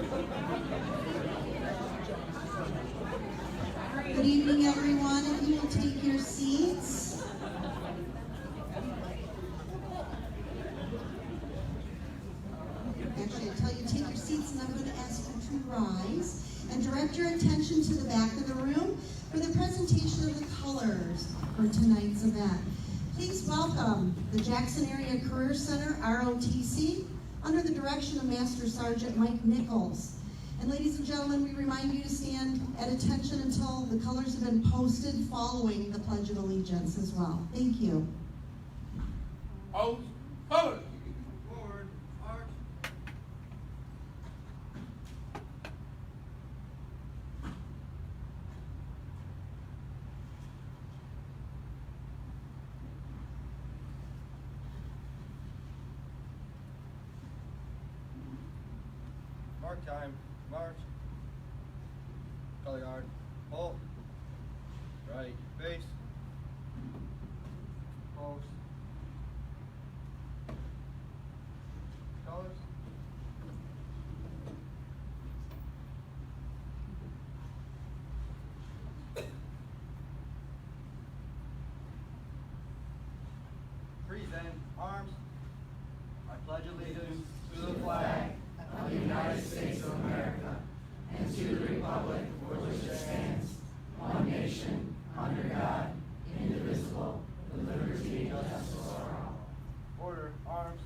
Good evening, everyone. If you will take your seats. Actually, I'll tell you to take your seats, and I'm going to ask you to rise and direct your attention to the back of the room for the presentation of the colors for tonight's event. Please welcome the Jackson Area Career Center, ROTC, under the direction of Master Sergeant Mike Nichols. And ladies and gentlemen, we remind you to stand at attention until the colors have been posted following the Pledge of Allegiance as well. Thank you. Oath, colors. Forward, march. Mark time, march. Color guard, halt. Right, face. Post. Colors. Present arms. I pledge allegiance to the flag of the United States of America and to the republic for which it stands, one nation, under God, indivisible, with liberty and justice for all. Order, arms,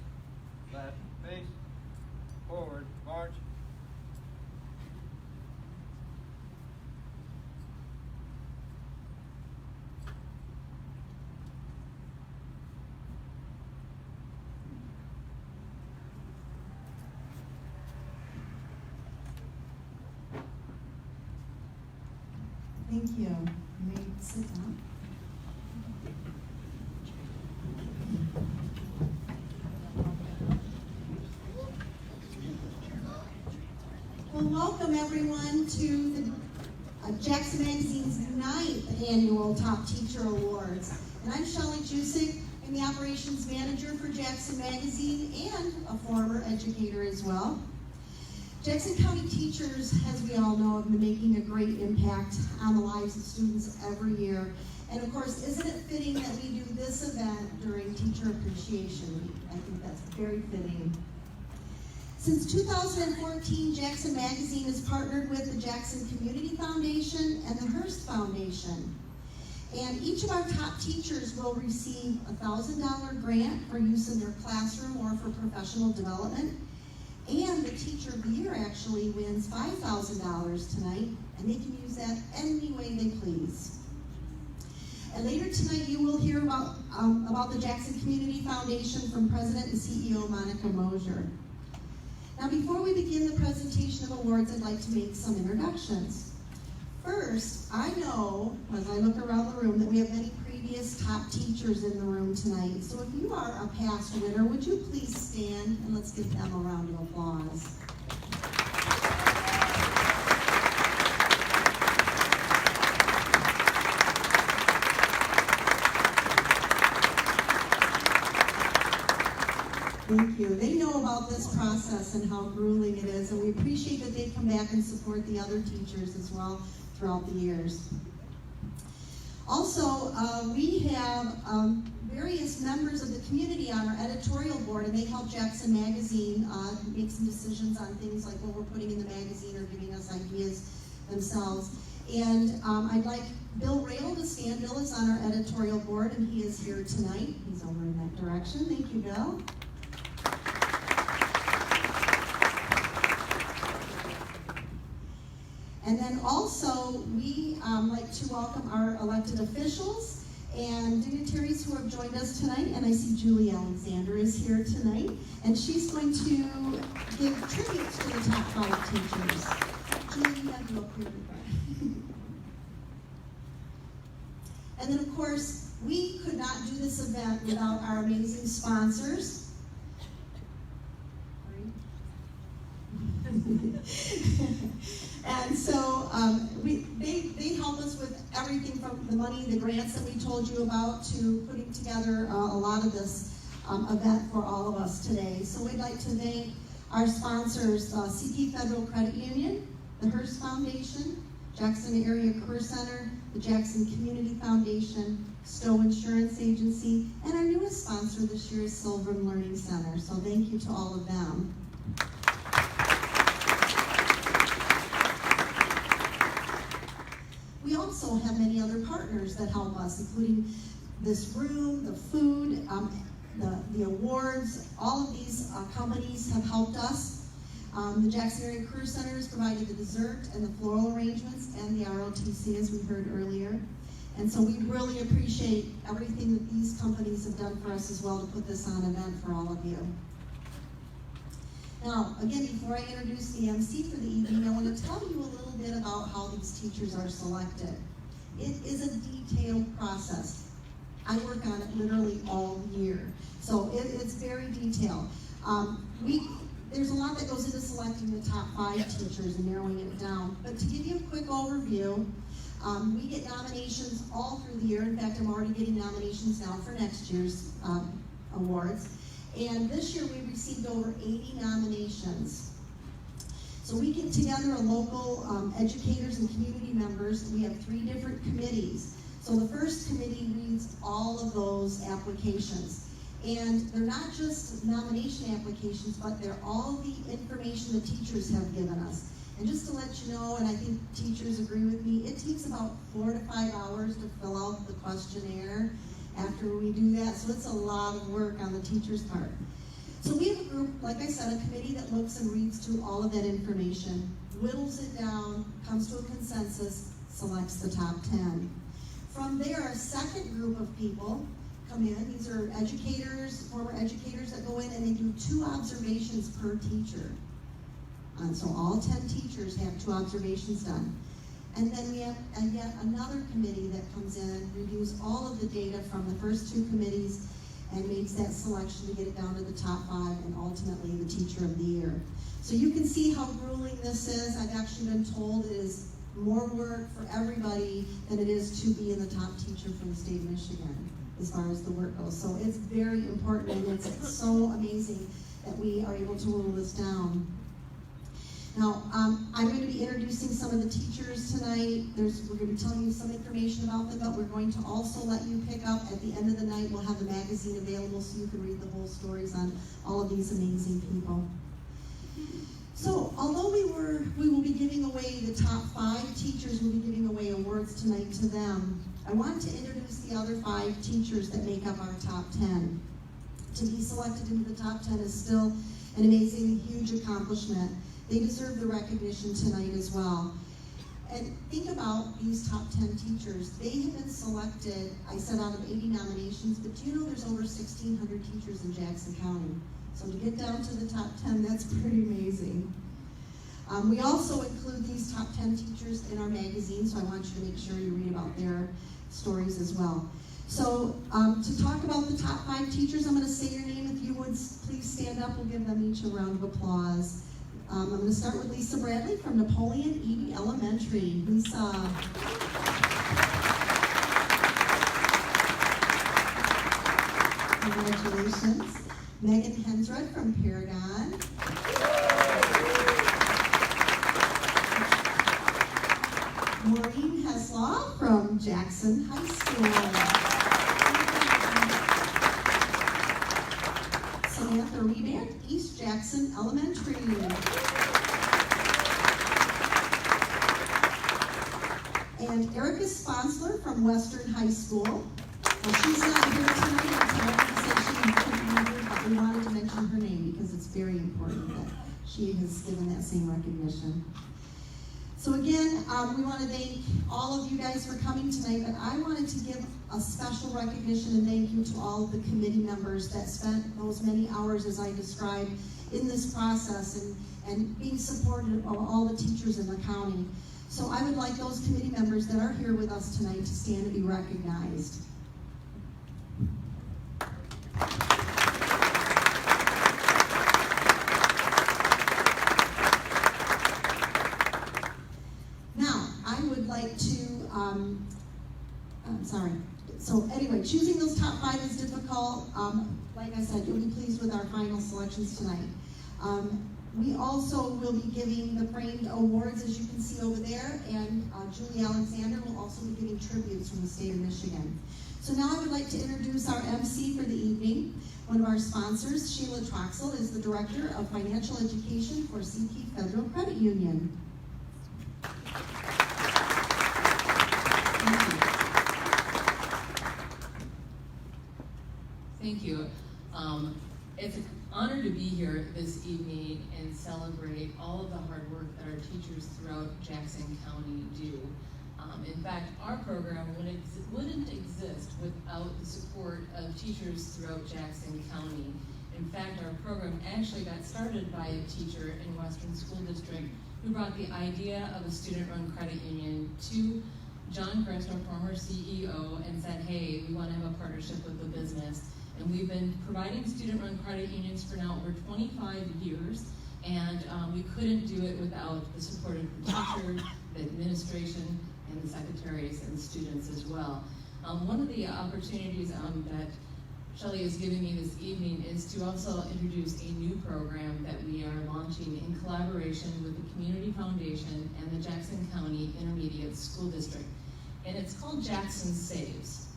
left, face, forward, march. Thank you. You may sit down. Well, welcome everyone to the Jackson Magazine's 9th annual Top Teacher Awards. And I'm Shelley Jusick. I'm the operations manager for Jackson Magazine and a former educator as well. Jackson County teachers, as we all know, have been making a great impact on the lives of students every year. And of course, isn't it fitting that we do this event during Teacher Appreciation Week? I think that's very fitting. Since 2014, Jackson Magazine has partnered with the Jackson Community Foundation and the Hearst Foundation. And each of our top teachers will receive a $1,000 grant for use in their classroom or for professional development. And the Teacher of the Year actually wins $5,000 tonight, and they can use that any way they please. And later tonight, you will hear about the Jackson Community Foundation from President and CEO Monica Mosier. Now, before we begin the presentation of awards, I'd like to make some introductions. First, I know, as I look around the room, that we have many previous top teachers in the room tonight. So if you are a past winner, would you please stand and let's give them a round of applause. Thank you. They know about this process and how grueling it is, and we appreciate that they come back and support the other teachers as well throughout the years. Also, we have various members of the community on our editorial board, and they help Jackson Magazine make some decisions on things like what we're putting in the magazine or giving us ideas themselves. And I'd like Bill Rail to stand. Bill is on our editorial board, and he is here tonight. He's over in that direction. Thank you, Bill. And then also, we like to welcome our elected officials and dignitaries who have joined us tonight. And I see Julie Alexander is here tonight, and she's going to give tributes to the top 5 teachers. Julie, you have to go up here. And then, of course, we could not do this event without our amazing sponsors. And so they help us with everything from the money, the grants that we told you about, to putting together a lot of this event for all of us today. So we'd like to thank Our sponsors, CP Federal Credit Union, the Hearst Foundation, Jackson Area Career Center, the Jackson Community Foundation, Stowe Insurance Agency, and our newest sponsor this year is Sylvan Learning Center. So thank you to all of them. We also have many other partners that help us, including this room, the food, the awards. All of these companies have helped us. The Jackson Area Career Center has provided the dessert and the floral arrangements and the ROTC, as we heard earlier. And so we really appreciate everything that these companies have done for us as well to put this on event for all of you. Now, again, before I introduce the MC for the evening, I want to tell you a little bit about how these teachers are selected. It is a detailed process. I work on it literally all year. So it's very detailed. There's a lot that goes into selecting the top 5 teachers and narrowing it down. But to give you a quick overview, we get nominations all through the year. In fact, I'm already getting nominations now for next year's awards. And this year we received over 80 nominations. So we get together local educators and community members. We have 3 different committees. So the first committee reads all of those applications. And they're not just nomination applications, but they're all the information the teachers have given us. And just to let you know, and I think teachers agree with me, it takes about 4 to 5 hours to fill out the questionnaire after we do that. So it's a lot of work on the teacher's part. So we have a group, like I said, a committee that looks and reads through all of that information, whittles it down, comes to a consensus, selects the top 10. From there, a second group of people come in. These are educators, former educators that go in, and they do 2 observations per teacher. So all 10 teachers have 2 observations done. And then we have yet another committee that comes in, reviews all of the data from the first 2 committees, and makes that selection to get it down to the top 5 and ultimately the teacher of the year. So you can see how grueling this is. I've actually been told it is more work for everybody than it is to be in the top teacher for the state of Michigan as far as the work goes. So it's very important, and it's so amazing that we are able to whittle this down. Now, I'm going to be introducing some of the teachers tonight. We're going to be telling you some information about them, but we're going to also let you pick up at the end of the night. We'll have the magazine available so you can read the whole stories on all of these amazing people. So, although we will be giving away the top 5 teachers, we'll be giving away awards tonight to them. I want to introduce the other 5 teachers that make up our top 10. To be selected into the top 10 is still an amazing, huge accomplishment. They deserve the recognition tonight as well. And think about these top 10 teachers. They have been selected, I said, out of 80 nominations, but do you know there's over 1,600 teachers in Jackson County? So to get down to the top 10, that's pretty amazing. We also include these top 10 teachers in our magazine, so I want you to make sure you read about their stories as well. So to talk about the top 5 teachers, I'm going to say your name. If you would please stand up, we'll give them each a round of applause. I'm going to start with Lisa Bradley from Napoleon Eby Elementary. Lisa. Congratulations. Megan Hensrud from Paragon. Maureen Heslaw from Jackson High School. Samantha Reband, East Jackson Elementary. And Erica Sponsler from Western High School. Well, she's not here tonight, but we wanted to mention her name because it's very important that she has given that same recognition. So again, we want to thank all of you guys for coming tonight, but I wanted to give a special recognition and thank you to all of the committee members that spent those many hours, as I described, in this process and being supportive of all the teachers in the county. So I would like those committee members that are here with us tonight to stand and be recognized. So anyway, choosing those top 5 is difficult. Like I said, you'll be pleased with our final selections tonight. We also will be giving the framed awards, as you can see over there, and Julie Alexander will also be giving tributes from the state of Michigan. So now I would like to introduce our MC for the evening. One of our sponsors, Sheila Troxel, is the Director of Financial Education for CP Federal Credit Union. Thank you. It's an honor to be here this evening and celebrate all of the hard work that our teachers throughout Jackson County do. In fact, our program wouldn't exist without the support of teachers throughout Jackson County. In fact, our program actually got started by a teacher in Western School District who brought the idea of a student-run credit union to John Christner, former CEO, and said, hey, we want to have a partnership with the business. And we've been providing student-run credit unions for now over 25 years, and we couldn't do it without the support of the teachers, the administration, and the secretaries and students as well. One of the opportunities that Shelley is giving me this evening is to also introduce a new program that we are launching in collaboration with the Community Foundation and the Jackson County Intermediate School District. And it's called Jackson Saves.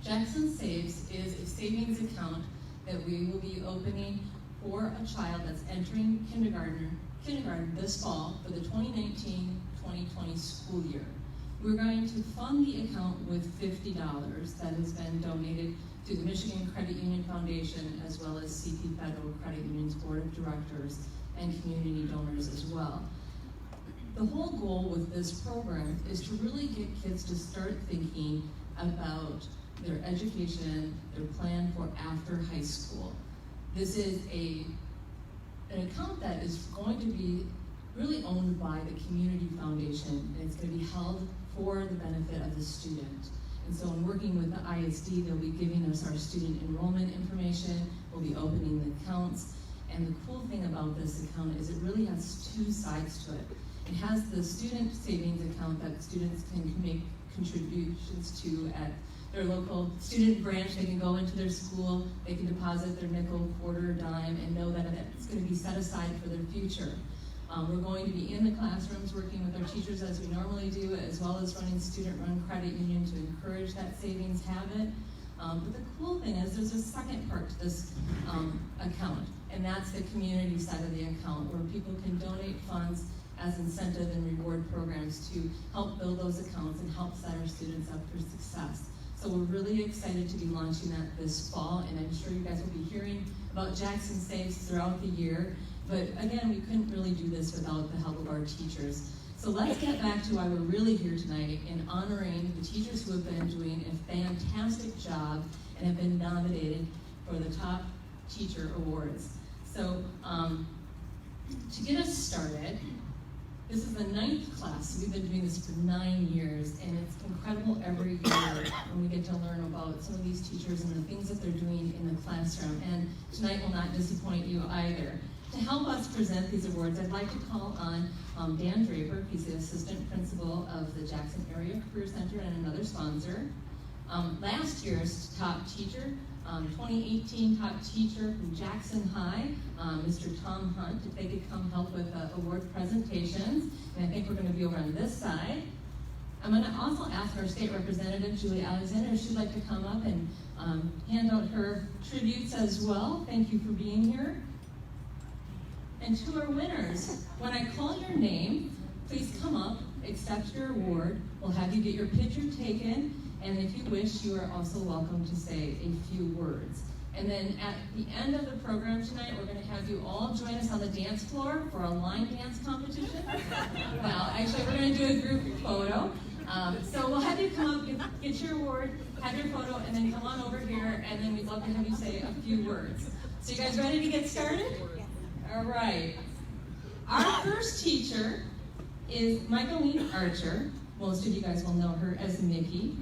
Jackson Saves is a savings account that we will be opening for a child that's entering kindergarten this fall for the 2019-2020 school year. We're going to fund the account with $50 that has been donated to the Michigan Credit Union Foundation, as well as CP Federal Credit Union's Board of Directors and community donors as well. The whole goal with this program is to really get kids to start thinking about their education, their plan for after high school. This is an account that is going to be really owned by the Community Foundation, and it's going to be held for the benefit of the student. And so in working with the ISD, they'll be giving us our student enrollment information, we'll be opening the accounts, and the cool thing about this account is it really has two sides to it. It has the student savings account that students can make contributions to at their local student branch. They can go into their school, they can deposit their nickel, quarter, dime, and know that it's going to be set aside for their future. We're going to be in the classrooms working with our teachers as we normally do, as well as running student-run credit union to encourage that savings habit. But the cool thing is there's a second part to this account, and that's the community side of the account, where people can donate funds as incentive and reward programs to help build those accounts and help set our students up for success. So we're really excited to be launching that this fall, and I'm sure you guys will be hearing about Jackson Saves throughout the year. But again, we couldn't really do this without the help of our teachers. So let's get back to why we're really here tonight in honoring the teachers who have been doing a fantastic job and have been nominated for the top teacher awards. So to get us started, this is the 9th class. We've been doing this for 9 years, and it's incredible every year when we get to learn about some of these teachers and the things that they're doing in the classroom. And tonight will not disappoint you either. To help us present these awards, I'd like to call on Dan Draper. He's the assistant principal of the Jackson Area Career Center and another sponsor. Last year's top teacher, 2018 top teacher from Jackson High, Mr. Tom Hunt, if they could come help with award presentations. And I think we're going to be over on this side. I'm going to also ask our state representative, Julie Alexander, if she'd like to come up and hand out her tributes as well. Thank you for being here. And to our winners, when I call your name, please come up, accept your award. We'll have you get your picture taken, and if you wish, you are also welcome to say a few words. And then at the end of the program tonight, we're going to have you all join us on the dance floor for a line dance competition. Well, actually, we're going to do a group photo. So we'll have you come up, get your award, have your photo, and then come on over here, and then we'd love to have you say a few words. So you guys ready to get started? All right. Our first teacher is Michaeline Archer. Most of you guys will know her as Mickey.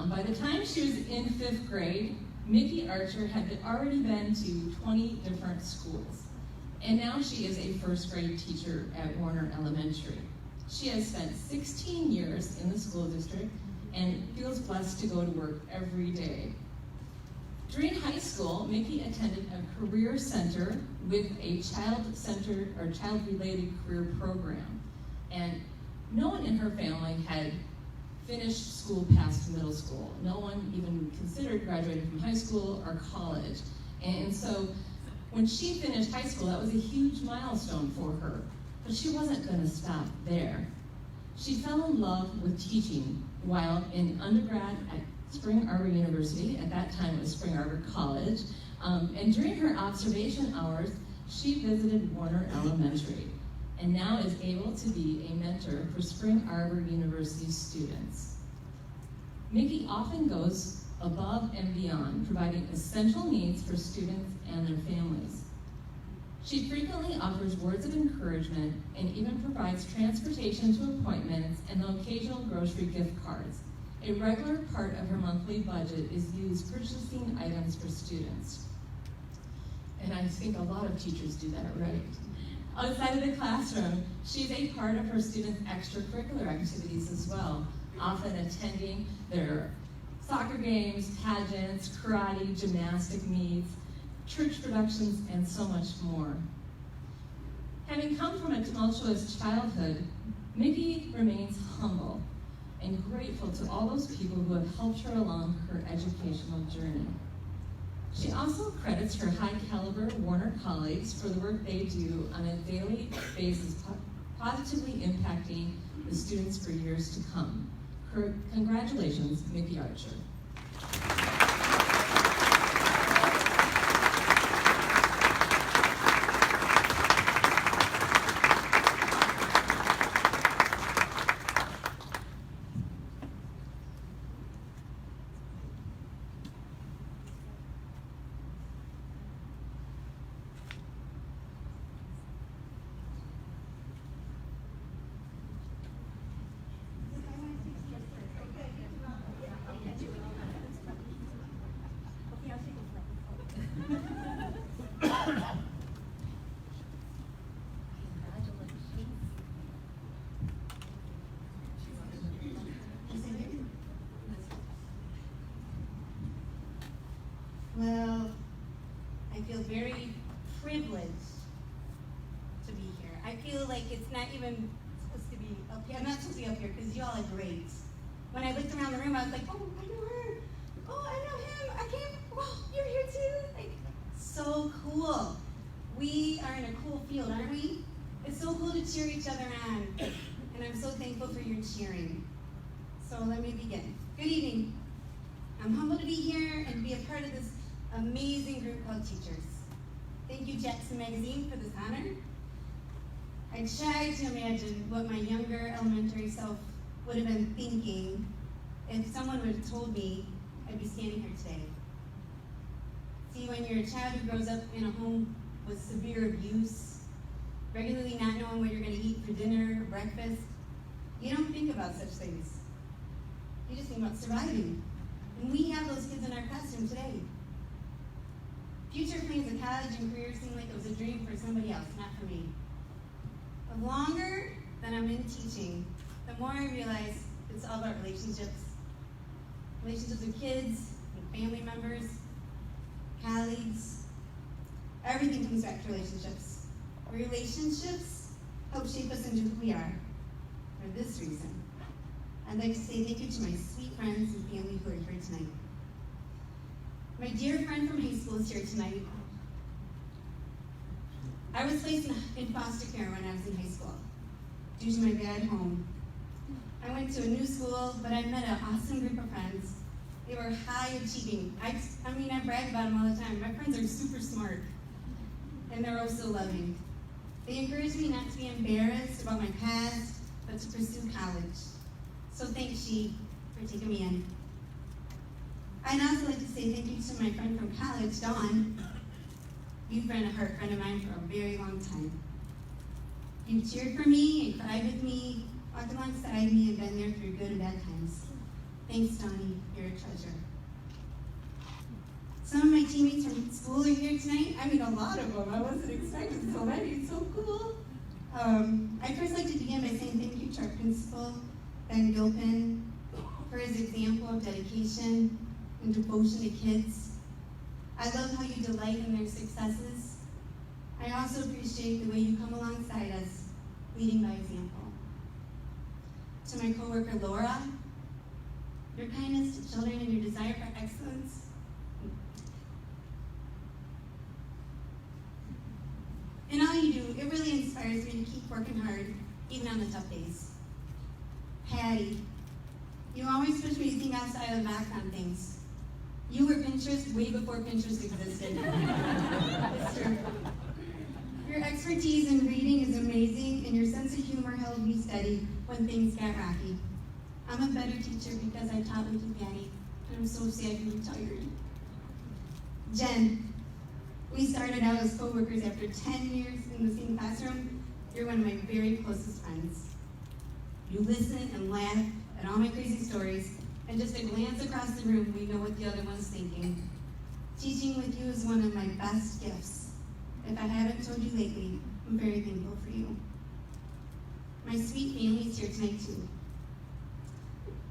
By the time she was in 5th grade, Mickey Archer had already been to 20 different schools. And now she is a 1st grade teacher at Warner Elementary. She has spent 16 years in the school district and feels blessed to go to work every day. During high school, Mickey attended a career center with a child-centered or child-related career program. And no one in her family had finished school past middle school. No one even considered graduating from high school or college. And so when she finished high school, that was a huge milestone for her. But she wasn't going to stop there. She fell in love with teaching while in undergrad at Spring Arbor University. At that time, it was Spring Arbor College. And during her observation hours, she visited Warner Elementary and now is able to be a mentor for Spring Arbor University students. Mickey often goes above and beyond, providing essential needs for students and their families. She frequently offers words of encouragement and even provides transportation to appointments and the occasional grocery gift cards. A regular part of her monthly budget is used purchasing items for students. And I think a lot of teachers do that, right? Outside of the classroom, she's a part of her students' extracurricular activities as well, often attending their soccer games, pageants, karate, gymnastic meets, church productions, and so much more. Having come from a tumultuous childhood, Mickey remains humble and grateful to all those people who have helped her along her educational journey. She also credits her high-caliber Warner colleagues for the work they do on a daily basis, positively impacting the students for years to come. Congratulations, Mickey Archer. Well, I feel very privileged to be here. I feel like it's not even supposed to be up here. I'm not supposed to be up here because you all are great. When I looked around the room, I was like, oh, I know her. Oh, I know him. I can't. Wow, you're here too. Like, so cool. We are in a cool field, aren't we? It's so cool to cheer each other on. And I'm so thankful for your cheering. So let me begin. Good evening. I'm humbled to be here and be a part of this amazing group called Teachers. Thank you, Jackson Magazine, for this honor. I tried to imagine what my younger elementary self would have been thinking if someone would have told me I'd be standing here today. See, when you're a child who grows up in a home with severe abuse, regularly not knowing what you're going to eat for dinner or breakfast, you don't think about such things. You just think about surviving. And we have those kids in our classroom today. Future plans of college and career seem like it was a dream for somebody else, not for me. The longer that I'm in teaching, the more I realize it's all about relationships. Relationships with kids and family members, colleagues. Everything comes back to relationships. Relationships help shape us into who we are. For this reason, I'd like to say thank you to my sweet friends and family who are here tonight. My dear friend from high school is here tonight. I was placed in foster care when I was in high school due to my bad home. I went to a new school, but I met an awesome group of friends. They were high achieving. I brag about them all the time. My friends are super smart, and they're also loving. They encouraged me not to be embarrassed about my past, but to pursue college. So thanks, She, for taking me in. I'd also like to say thank you to my friend from college, Dawn. You've been a heart friend of mine for a very long time. You've cheered for me and cried with me, walked alongside me, and been there through good and bad times. Thanks, Donnie. You're a treasure. Some of my teammates from school are here tonight. I mean, a lot of them. I wasn't expecting so many. It's so cool. I'd first like to begin by saying thank you to our principal, Ben Gilpin, for his example of dedication and devotion to kids. I love how you delight in their successes. I also appreciate the way you come alongside us, leading by example. To my coworker Laura, your kindness to children and your desire for excellence. And all you do, it really inspires me to keep working hard, even on the tough days. Patty, you always push me to think outside of the box on things. You were Pinterest way before Pinterest existed. It's true. Your expertise in reading is amazing, and your sense of humor held me steady when things got rocky. I'm a better teacher because I taught with you, Patty, and I'm so sad you're retired. Jen, we started out as co-workers after 10 years in the same classroom. You're one of my very closest friends. You listen and laugh at all my crazy stories, and just a glance across the room, we know what the other one's thinking. Teaching with you is one of my best gifts. If I haven't told you lately, I'm very thankful for you. My sweet family's here tonight too.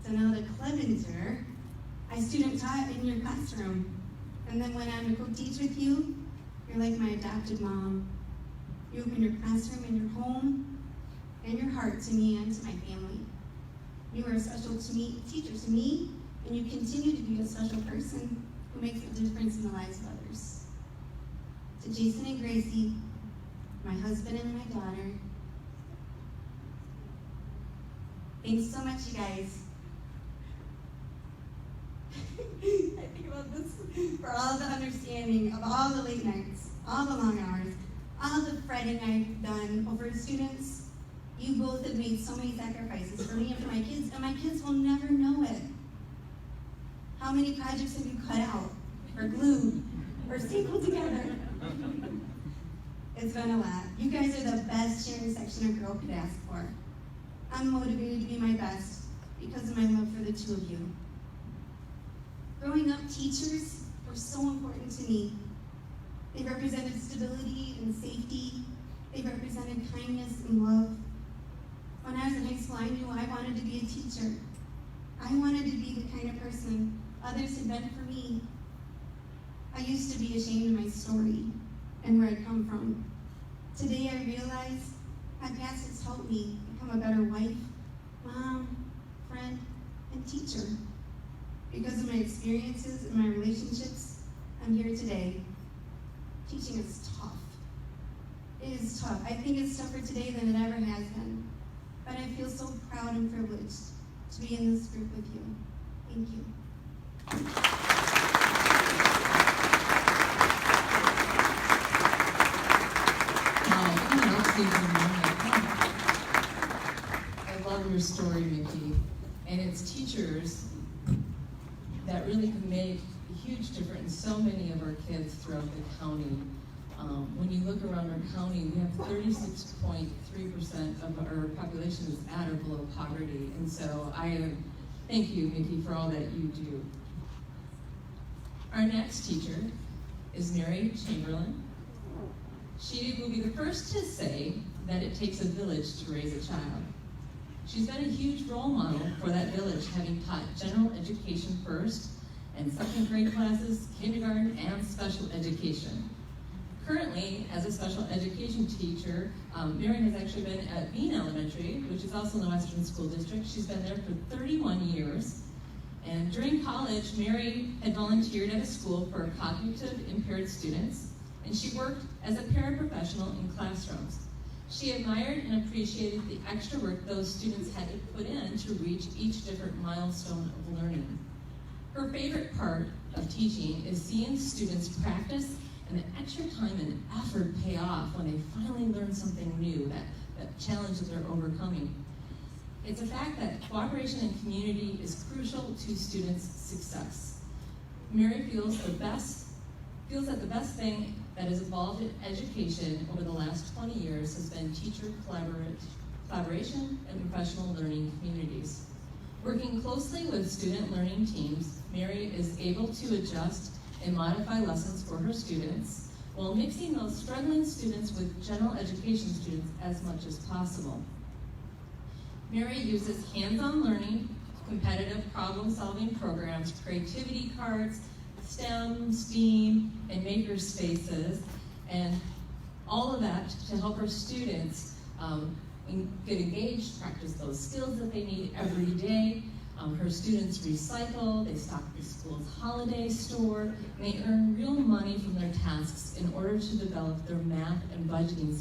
Danella Clevenger, I student taught in your classroom, and then went on to co-teach with you. You're like my adopted mom. You open your classroom and your home and your heart to me and to my family. You are a special teacher to me, and you continue to be a special person who makes a difference in the lives of others. To Jason and Gracie, my husband and my daughter, thanks so much, you guys. I think about this for all the understanding of all the late nights, all the long hours, all the fretting I've done over students. You both have made so many sacrifices for me and for my kids, and my kids will never know it. How many projects have you cut out, or glued, or stapled together? It's been a lot. You guys are the best sharing section a girl could ask for. I'm motivated to be my best because of my love for the two of you. Growing up, teachers were so important to me. They represented stability and safety. They represented kindness and love. When I was in high school, I knew I wanted to be a teacher. I wanted to be the kind of person others had been for me. I used to be ashamed of my story and where I'd come from. Today I realize my past has helped me become a better wife, mom, friend, and teacher. Because of my experiences and my relationships, I'm here today. Teaching is tough. It is tough. I think it's tougher today than it ever has been. But I feel so proud and privileged to be in this group with you. Thank you. I love your story, Mickey. And it's teachers that really can make a huge difference in so many of our kids throughout the county. When you look around our county, we have 36.3% of our population is at or below poverty. And so I thank you, Mickey, for all that you do. Our next teacher is Mary Chamberlain. She will be the first to say that it takes a village to raise a child. She's been a huge role model for that village, having taught general education first and second grade classes, kindergarten, and special education. Currently, as a special education teacher, Mary has actually been at Bean Elementary, which is also in the Western School District. She's been there for 31 years. And during college, Mary had volunteered at a school for cognitive impaired students, and she worked as a paraprofessional in classrooms. She admired and appreciated the extra work those students had to put in to reach each different milestone of learning. Her favorite part of teaching is seeing students practice and the extra time and effort pay off when they finally learn something new, that challenge that they're overcoming. It's a fact that cooperation and community is crucial to students' success. Mary feels that the best thing that has evolved in education over the last 20 years has been teacher collaboration and professional learning communities. Working closely with student learning teams, Mary is able to adjust and modify lessons for her students while mixing those struggling students with general education students as much as possible. Mary uses hands-on learning, competitive problem-solving programs, creativity cards, STEM, STEAM, and maker spaces, and all of that to help our students get engaged, practice those skills that they need every day. Her students recycle, they stock the school's holiday store, and they earn real money from their tasks in order to develop their math and budgeting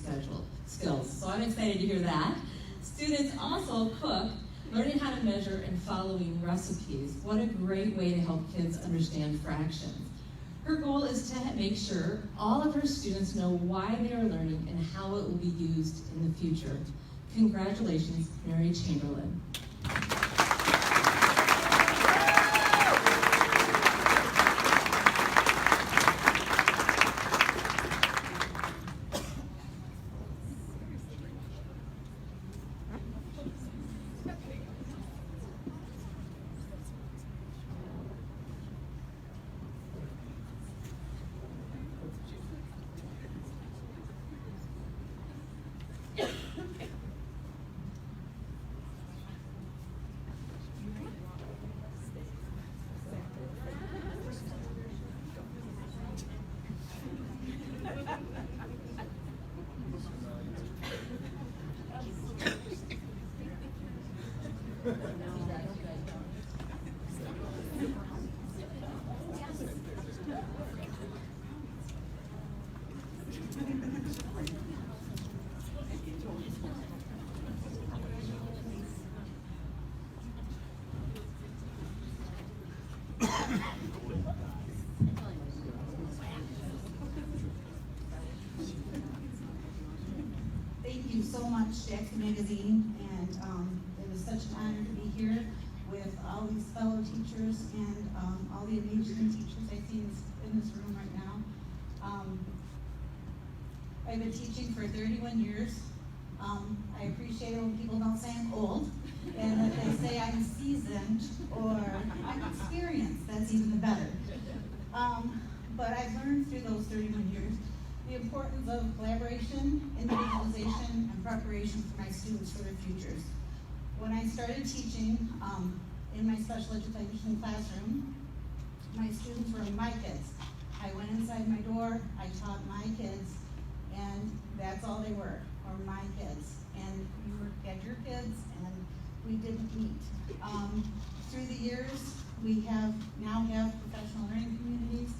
skills. So I'm excited to hear that. Students also cook, learning how to measure and following recipes. What a great way to help kids understand fractions. Her goal is to make sure all of her students know why they are learning and how it will be used in the future. Congratulations, Mary Chamberlain. Thank you so much, Jackson Magazine, and it was such an honor to be here with all these fellow teachers and all the amazing teachers I see in this room right now. I've been teaching for 31 years. I appreciate it when people don't say I'm old, and that they say I'm seasoned or I'm experienced. That's even better. But I've learned through those 31 years the importance of collaboration, individualization, and preparation for my students for their futures. When I started teaching in my special education classroom, my students were my kids. I went inside my door, I taught my kids, and that's all they were my kids. And you had your kids, and we didn't meet. Through the years, we now have professional learning communities,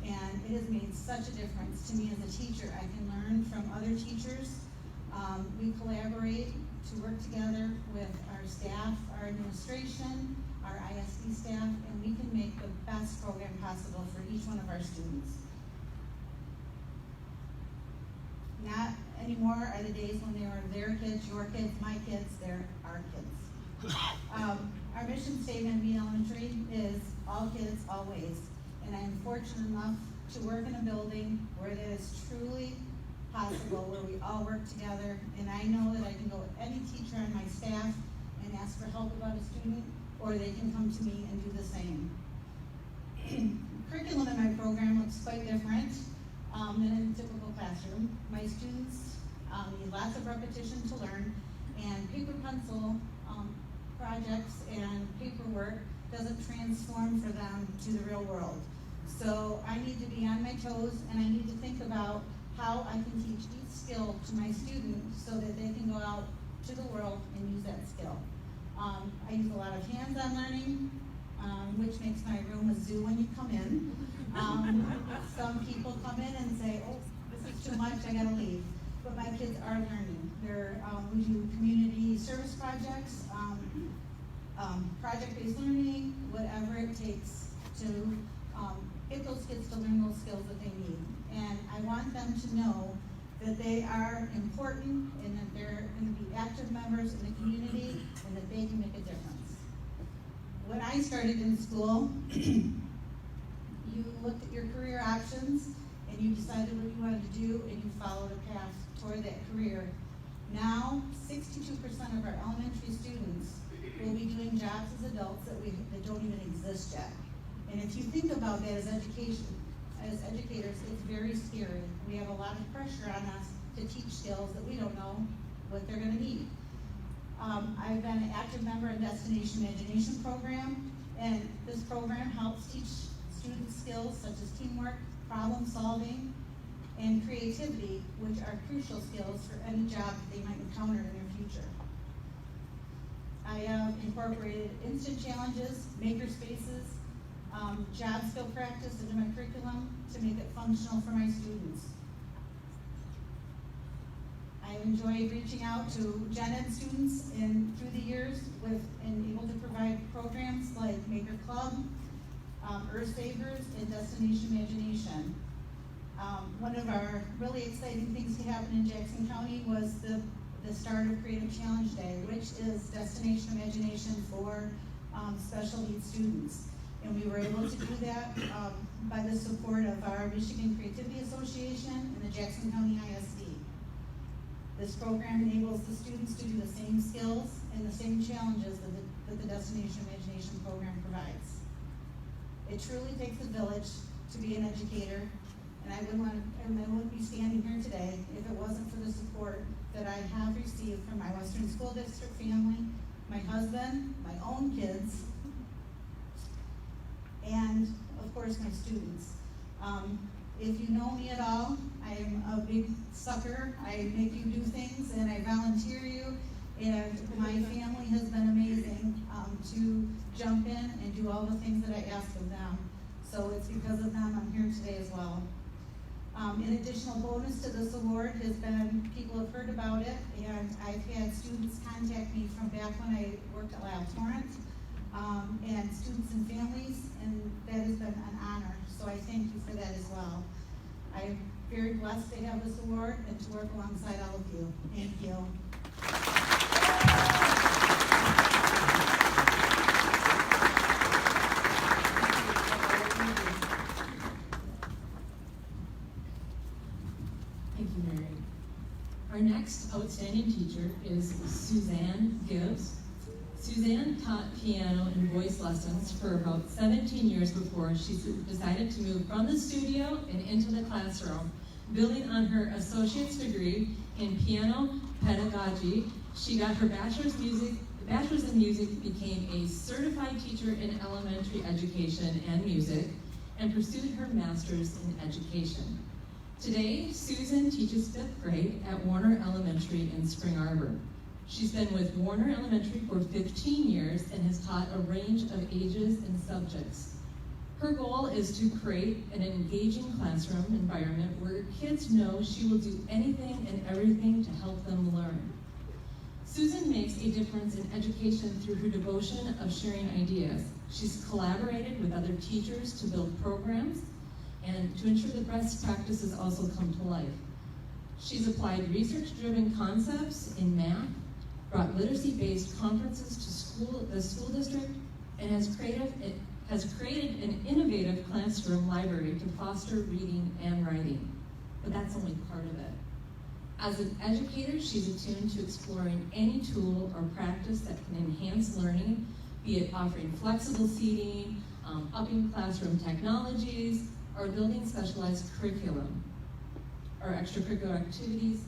and it has made such a difference to me as a teacher. I can learn from other teachers. We collaborate to work together with our staff, our administration, our ISD staff, and we can make the best program possible for each one of our students. Not anymore are the days when they were their kids, your kids, my kids, they're our kids. Our mission statement at Bean Elementary is all kids, always. And I'm fortunate enough to work in a building where that is truly possible, where we all work together. And I know that I can go with any teacher on my staff and ask for help about a student, or they can come to me and do the same. Curriculum in my program looks quite different than in a typical classroom. My students need lots of repetition to learn, and paper pencil projects and paperwork doesn't transform for them to the real world. So I need to be on my toes, and I need to think about how I can teach each skill to my students so that they can go out to the world and use that skill. I use a lot of hands-on learning, which makes my room a zoo when you come in. Some people come in and say, oh, this is too much, I gotta leave. But my kids are learning. We do community service projects, project-based learning, whatever it takes to get those kids to learn those skills that they need. And I want them to know that they are important and that they're going to be active members in the community and that they can make a difference. When I started in school, you looked at your career options and you decided what you wanted to do and you followed a path toward that career. Now, 62% of our elementary students will be doing jobs as adults that don't even exist yet. And if you think about that as educators, it's very scary. We have a lot of pressure on us to teach skills that we don't know what they're going to need. I've been an active member in Destination Imagination program, and this program helps teach student skills such as teamwork, problem solving, and creativity, which are crucial skills for any job that they might encounter in their future. I have incorporated instant challenges, maker spaces, job skill practice into my curriculum to make it functional for my students. I enjoyed reaching out to Gen Ed students through the years and able to provide programs like Maker Club, Earth Savers, and Destination Imagination. One of our really exciting things to happen in Jackson County was the start of Creative Challenge Day, which is Destination Imagination for special needs students. And we were able to do that by the support of our Michigan Creativity Association and the Jackson County ISD. This program enables the students to do the same skills and the same challenges that the Destination Imagination program provides. It truly takes a village to be an educator, and I wouldn't be standing here today if it wasn't for the support that I have received from my Western School District family, my husband, my own kids, and of course my students. If you know me at all, I'm a big sucker. I make you do things and I volunteer you, and my family has been amazing to jump in and do all the things that I ask of them. So it's because of them I'm here today as well. An additional bonus to this award has been, people have heard about it, and I've had students contact me from back when I worked at Lyle Torrent, and students and families, and that has been an honor. So I thank you for that as well. I'm very blessed to have this award and to work alongside all of you. Thank you. Thank you, Mary. Our next outstanding teacher is Suzanne Gibbs. Suzanne taught piano and voice lessons for about 17 years before she decided to move from the studio and into the classroom. Building on her associate's degree in piano pedagogy, she got her bachelor's in music, became a certified teacher in elementary education and music, and pursued her master's in education. Today, Susan teaches 5th grade at Warner Elementary in Spring Arbor. She's been with Warner Elementary for 15 years and has taught a range of ages and subjects. Her goal is to create an engaging classroom environment where kids know she will do anything and everything to help them learn. Susan makes a difference in education through her devotion of sharing ideas. She's collaborated with other teachers to build programs and to ensure that best practices also come to life. She's applied research-driven concepts in math, brought literacy-based conferences to the school district, and has created an innovative classroom library to foster reading and writing. But that's only part of it. As an educator, she's attuned to exploring any tool or practice that can enhance learning, be it offering flexible seating, upping classroom technologies, or building specialized curriculum or extracurricular activities.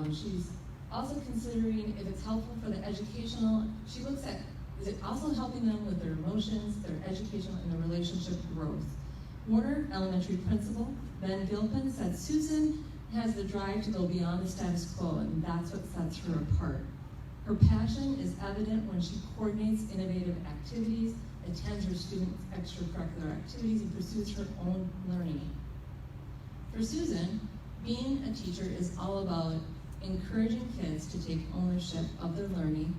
She's also considering if it's helpful for the educational, she looks at, is it also helping them with their emotions, their educational, and their relationship growth. Warner Elementary Principal Ben Gilpin said Susan has the drive to go beyond the status quo, and that's what sets her apart. Her passion is evident when she coordinates innovative activities, attends her students' extracurricular activities, and pursues her own learning. For Susan, being a teacher is all about encouraging kids to take ownership of their learning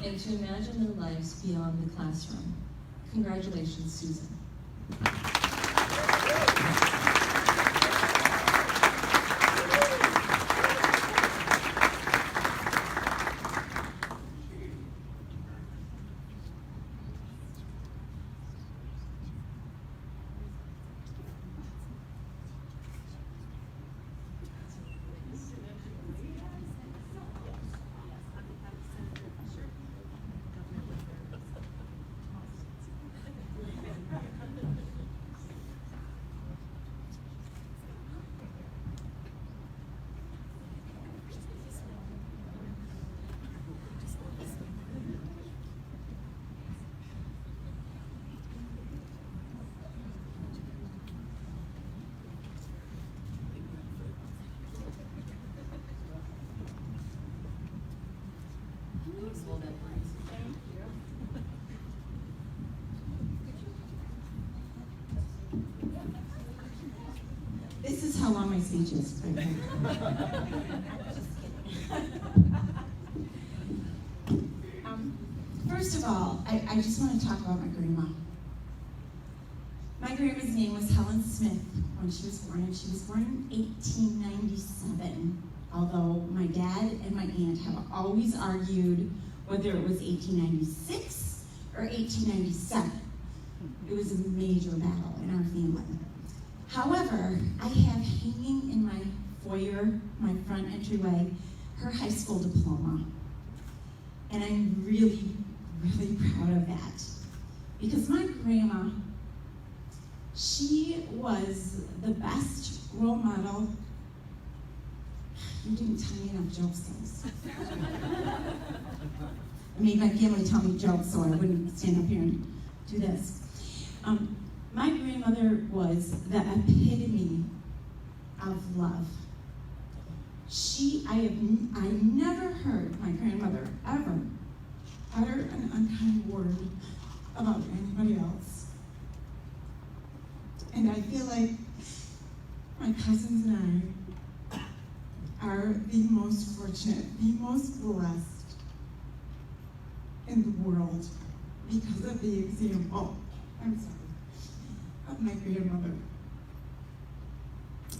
and to imagine their lives beyond the classroom. Congratulations, Susan. speech is. Just kidding. First of all, I just want to talk about my grandma. My grandma's name was Helen Smith when she was born, and she was born in 1897. Although my dad and my aunt have always argued whether it was 1896 or 1897. It was a major battle in our family. However, I have hanging in my foyer, my front entryway, her high school diploma. And I'm really, really proud of that. Because my grandma, she was the best role model. You didn't tell me enough jokes, guys. I made my family tell me jokes so I wouldn't stand up here and do this. My grandmother was the epitome of love. I never heard my grandmother ever utter an unkind word about anybody else. And I feel like my cousins and I are the most fortunate, the most blessed in the world because of the example, of my grandmother.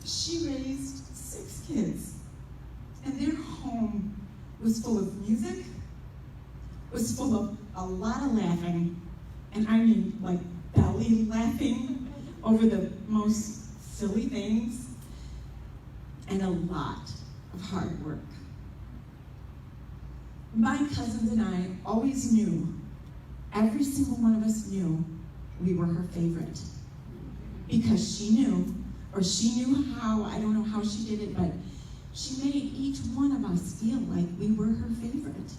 She raised 6 kids, and their home was full of music, was full of a lot of laughing, and I mean like belly laughing over the most silly things, and a lot of hard work. My cousins and I always knew, every single one of us knew, we were her favorite. Because she knew how, I don't know how she did it, but she made each one of us feel like we were her favorite.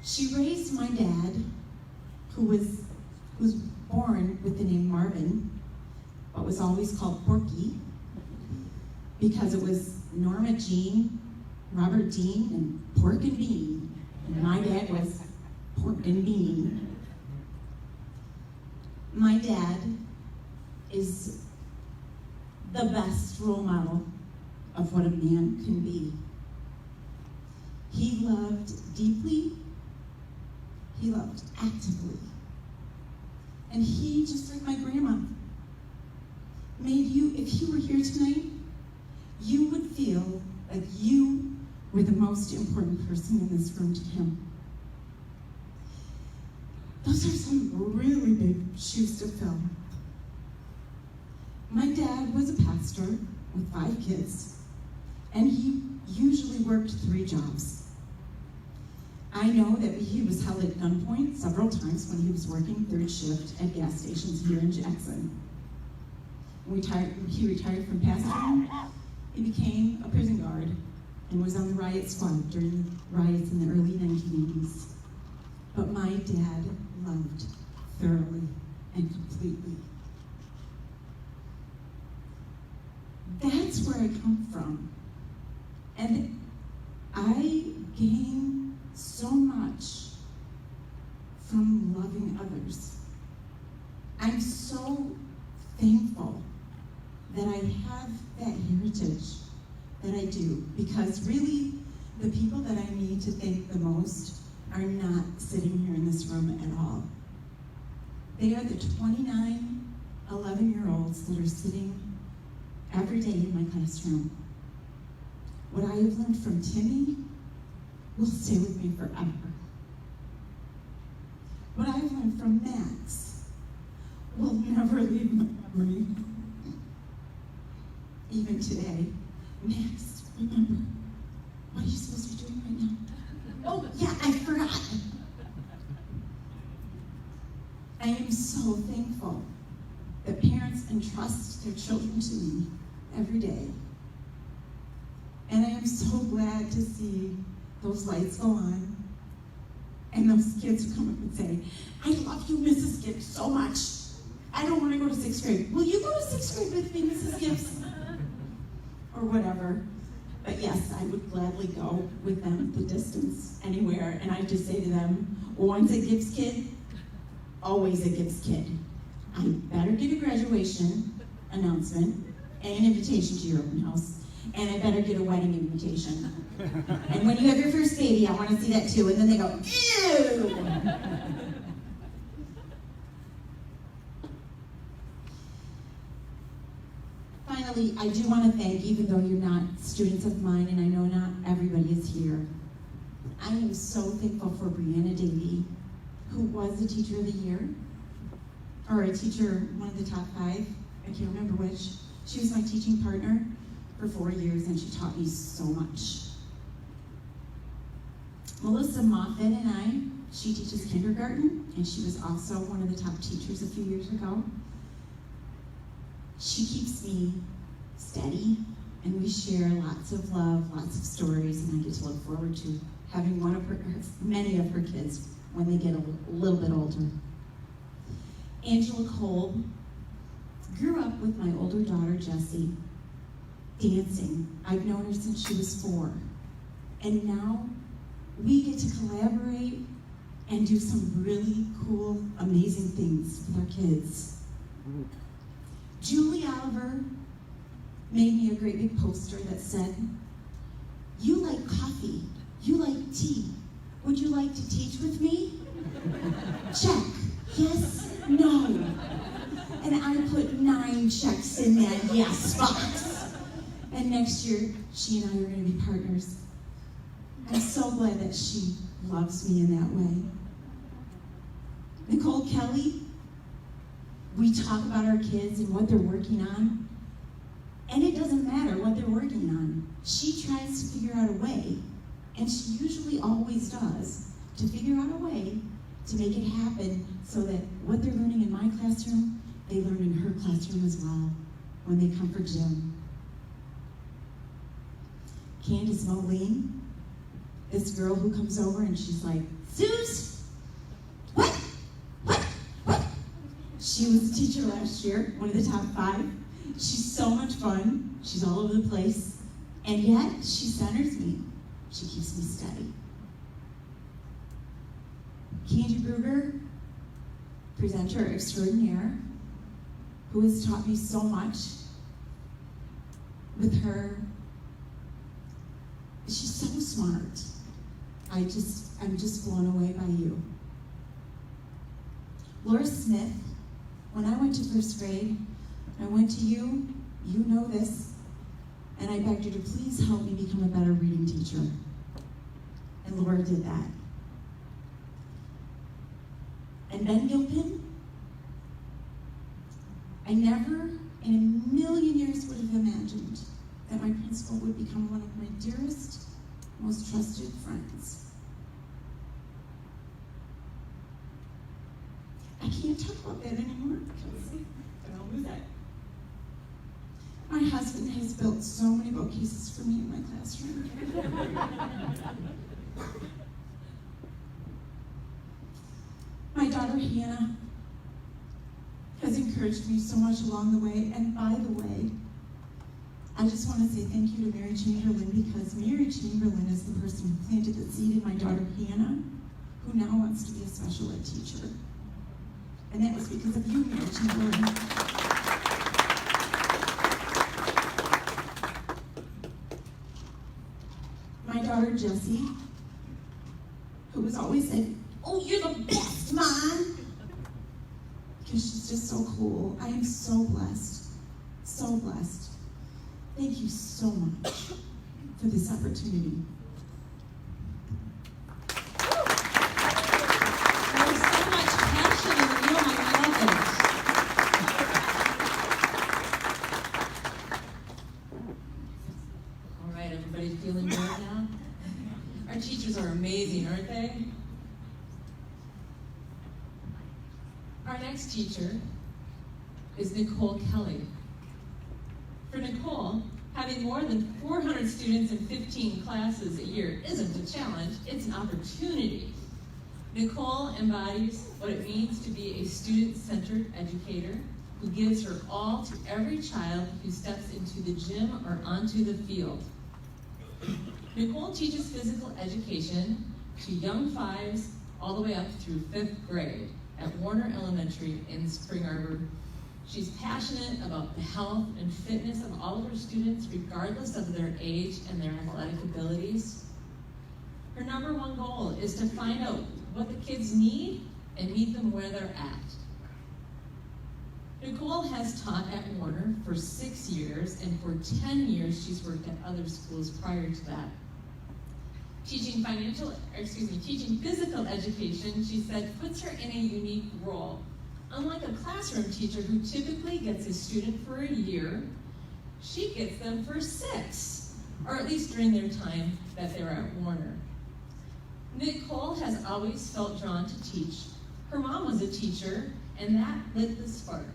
She raised my dad, who was born with the name Marvin, but was always called Porky, because it was Norma Jean, Robert Dean, and Pork and Bean. And my dad was Pork and Bean. My dad is the best role model of what a man can be. He loved deeply, he loved actively. And he, just like my grandma, made you, if you were here tonight, you would feel like you were the most important person in this room to him. Those are some really big shoes to fill. My dad was a pastor with 5 kids, and he usually worked 3 jobs. I know that he was held at gunpoint several times when he was working 3rd shift at gas stations here in Jackson. He retired from pastoring. He became a prison guard and was on the riot squad during riots in the early 1980s. But my dad loved thoroughly and completely. That's where I come from. And I gain so much from loving others. I'm so thankful that I have that heritage that I do, because really the people that I need to thank the most are not sitting here in this room at all. They are the 29 11-year-olds that are sitting every day in my classroom. What I have learned from Timmy will stay with me forever. What I've learned from Max will never leave my memory. Even today, Max, remember, what are you supposed to be doing right now? Oh, yeah, I forgot. I am so thankful that parents entrust their children to me every day. And I am so glad to see those lights go on and those kids who come up and say, I love you, Mrs. Gibbs, so much. I don't want to go to 6th grade. Will you go to 6th grade with me, Mrs. Gibbs? Or whatever. But yes, I would gladly go with them the distance, anywhere. And I just say to them, once a Gibbs kid, always a Gibbs kid. I better get a graduation announcement, and an invitation to your open house. And I better get a wedding invitation. And when you have your first baby, I want to see that too. And then they go, ew! Finally, I do want to thank, even though you're not students of mine, and I know not everybody is here, I am so thankful for Brianna Davey, who was the Teacher of the Year, or a teacher, one of the top 5, I can't remember which. She was my teaching partner for 4 years, and she taught me so much. Melissa Moffett and I, she teaches kindergarten, and she was also one of the top teachers a few years ago. She keeps me steady, and we share lots of love, lots of stories, and I get to look forward to having many of her kids when they get a little bit older. Angela Kolb grew up with my older daughter, Jessie, dancing. I've known her since she was 4. And now we get to collaborate and do some really cool, amazing things with our kids. Julie Oliver made me a great big poster that said, "You like coffee, you like tea. Would you like to teach with me?" Check. Yes, no. And I put 9 checks in that yes box. And next year, she and I are going to be partners. I'm so glad that she loves me in that way. Nicole Kelly, we talk about our kids and what they're working on. And it doesn't matter what they're working on. She tries to figure out a way, and she usually always does, to figure out a way to make it happen so that what they're learning in my classroom, they learn in her classroom as well when they come for gym. Candace Moline, this girl who comes over and she's like, "Zeus, what? She was a teacher last year, one of the top 5. She's so much fun. She's all over the place. And yet, she centers me. She keeps me steady. Candy Bruger, presenter extraordinaire, who has taught me so much. With her, she's so smart. I'm just blown away by you. Laura Smith, when I went to 1st grade, I went to you, you know this, and I begged you to please help me become a better reading teacher. And Laura did that. And Ben Gilpin, I never in a million years would have imagined that my principal would become one of my dearest, most trusted friends. I can't talk about that anymore because I'll lose that. My husband has built so many bookcases for me in my classroom. My daughter Hannah has encouraged me so much along the way. And by the way, I just want to say thank you to Mary Chamberlain, because Mary Chamberlain is the person who planted the seed in my daughter Hannah, who now wants to be a special ed teacher. And that was because of you, Mary Chamberlain. My daughter Jessie, who has always said, "Oh, you're the best, Mom," because she's just so cool. I am so blessed, so blessed. Thank you so much for this opportunity. There's so much passion in the room. I love it. All right, everybody feeling good now? Our teachers are amazing, aren't they? Our next teacher is Nicole Kelly. For Nicole, having more than 400 students in 15 classes a year isn't a challenge, it's an opportunity. Nicole embodies what it means to be a student-centered educator who gives her all to every child who steps into the gym or onto the field. Nicole teaches physical education to young 5s all the way up through 5th grade at Warner Elementary in Spring Arbor, She's passionate about the health and fitness of all of her students, regardless of their age and their athletic abilities. Her number one goal is to find out what the kids need and meet them where they're at. Nicole has taught at Warner for 6 years, and for 10 years she's worked at other schools prior to that. Teaching physical education, she said, puts her in a unique role. Unlike a classroom teacher who typically gets a student for a year, she gets them for 6, or at least during their time that they're at Warner. Nicole has always felt drawn to teach. Her mom was a teacher, and that lit the spark.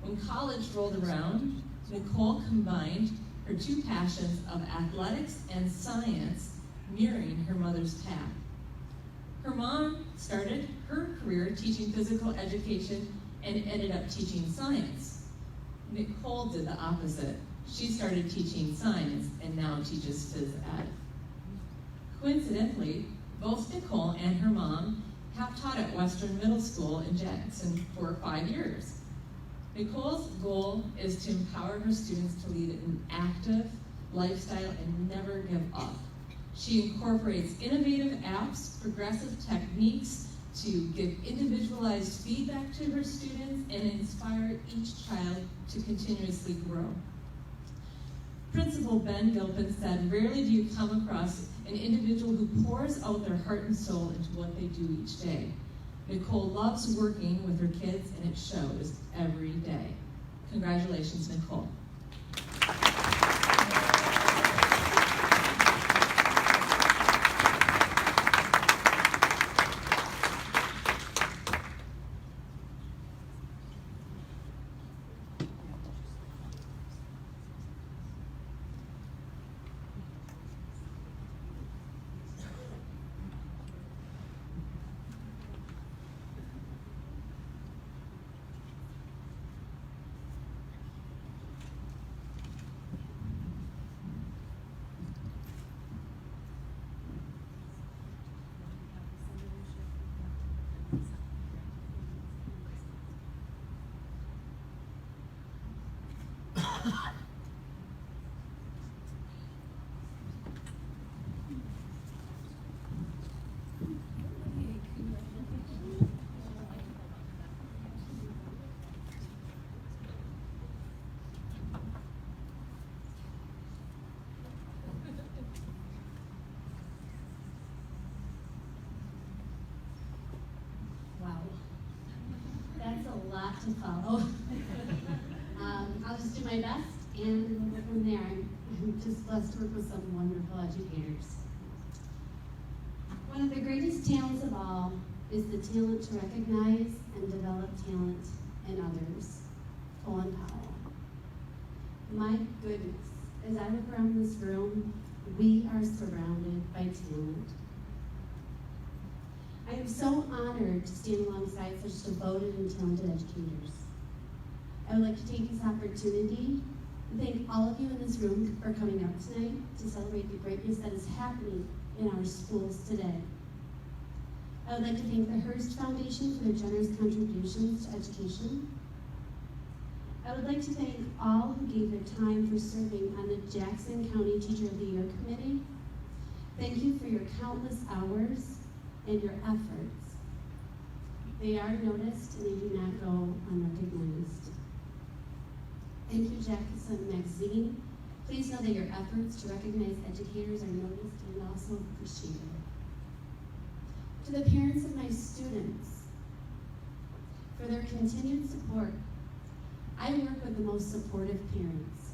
When college rolled around, Nicole combined her two passions of athletics and science, mirroring her mother's path. Her mom started her career teaching physical education and ended up teaching science. Nicole did the opposite. She started teaching science and now teaches phys ed. Coincidentally, both Nicole and her mom have taught at Western Middle School in Jackson for 5 years. Nicole's goal is to empower her students to lead an active lifestyle and never give up. She incorporates innovative apps, progressive techniques to give individualized feedback to her students and inspire each child to continuously grow. Principal Ben Gilpin said, "Rarely do you come across an individual who pours out their heart and soul into what they do each day." Nicole loves working with her kids, and it shows every day. Congratulations, Nicole. That's a lot to follow. I'll just do my best, and from there, I'm just blessed to work with some wonderful educators. One of the greatest talents of all is the talent to recognize and develop talent in others. Colin Powell. My goodness, as I look around this room, we are surrounded by talent. I am so honored to stand alongside such devoted and talented educators. I would like to take this opportunity to thank all of you in this room for coming out tonight to celebrate the greatness that is happening in our schools today. I would like to thank the Hearst Foundation for their generous contributions to education. I would like to thank all who gave their time for serving on the Jackson County Teacher of the Year Committee. Thank you for your countless hours and your efforts. They are noticed and they do not go unrecognized. Thank you, Jackson Magazine. Please know that your efforts to recognize educators are noticed and also appreciated. To the parents of my students, for their continued support. I work with the most supportive parents.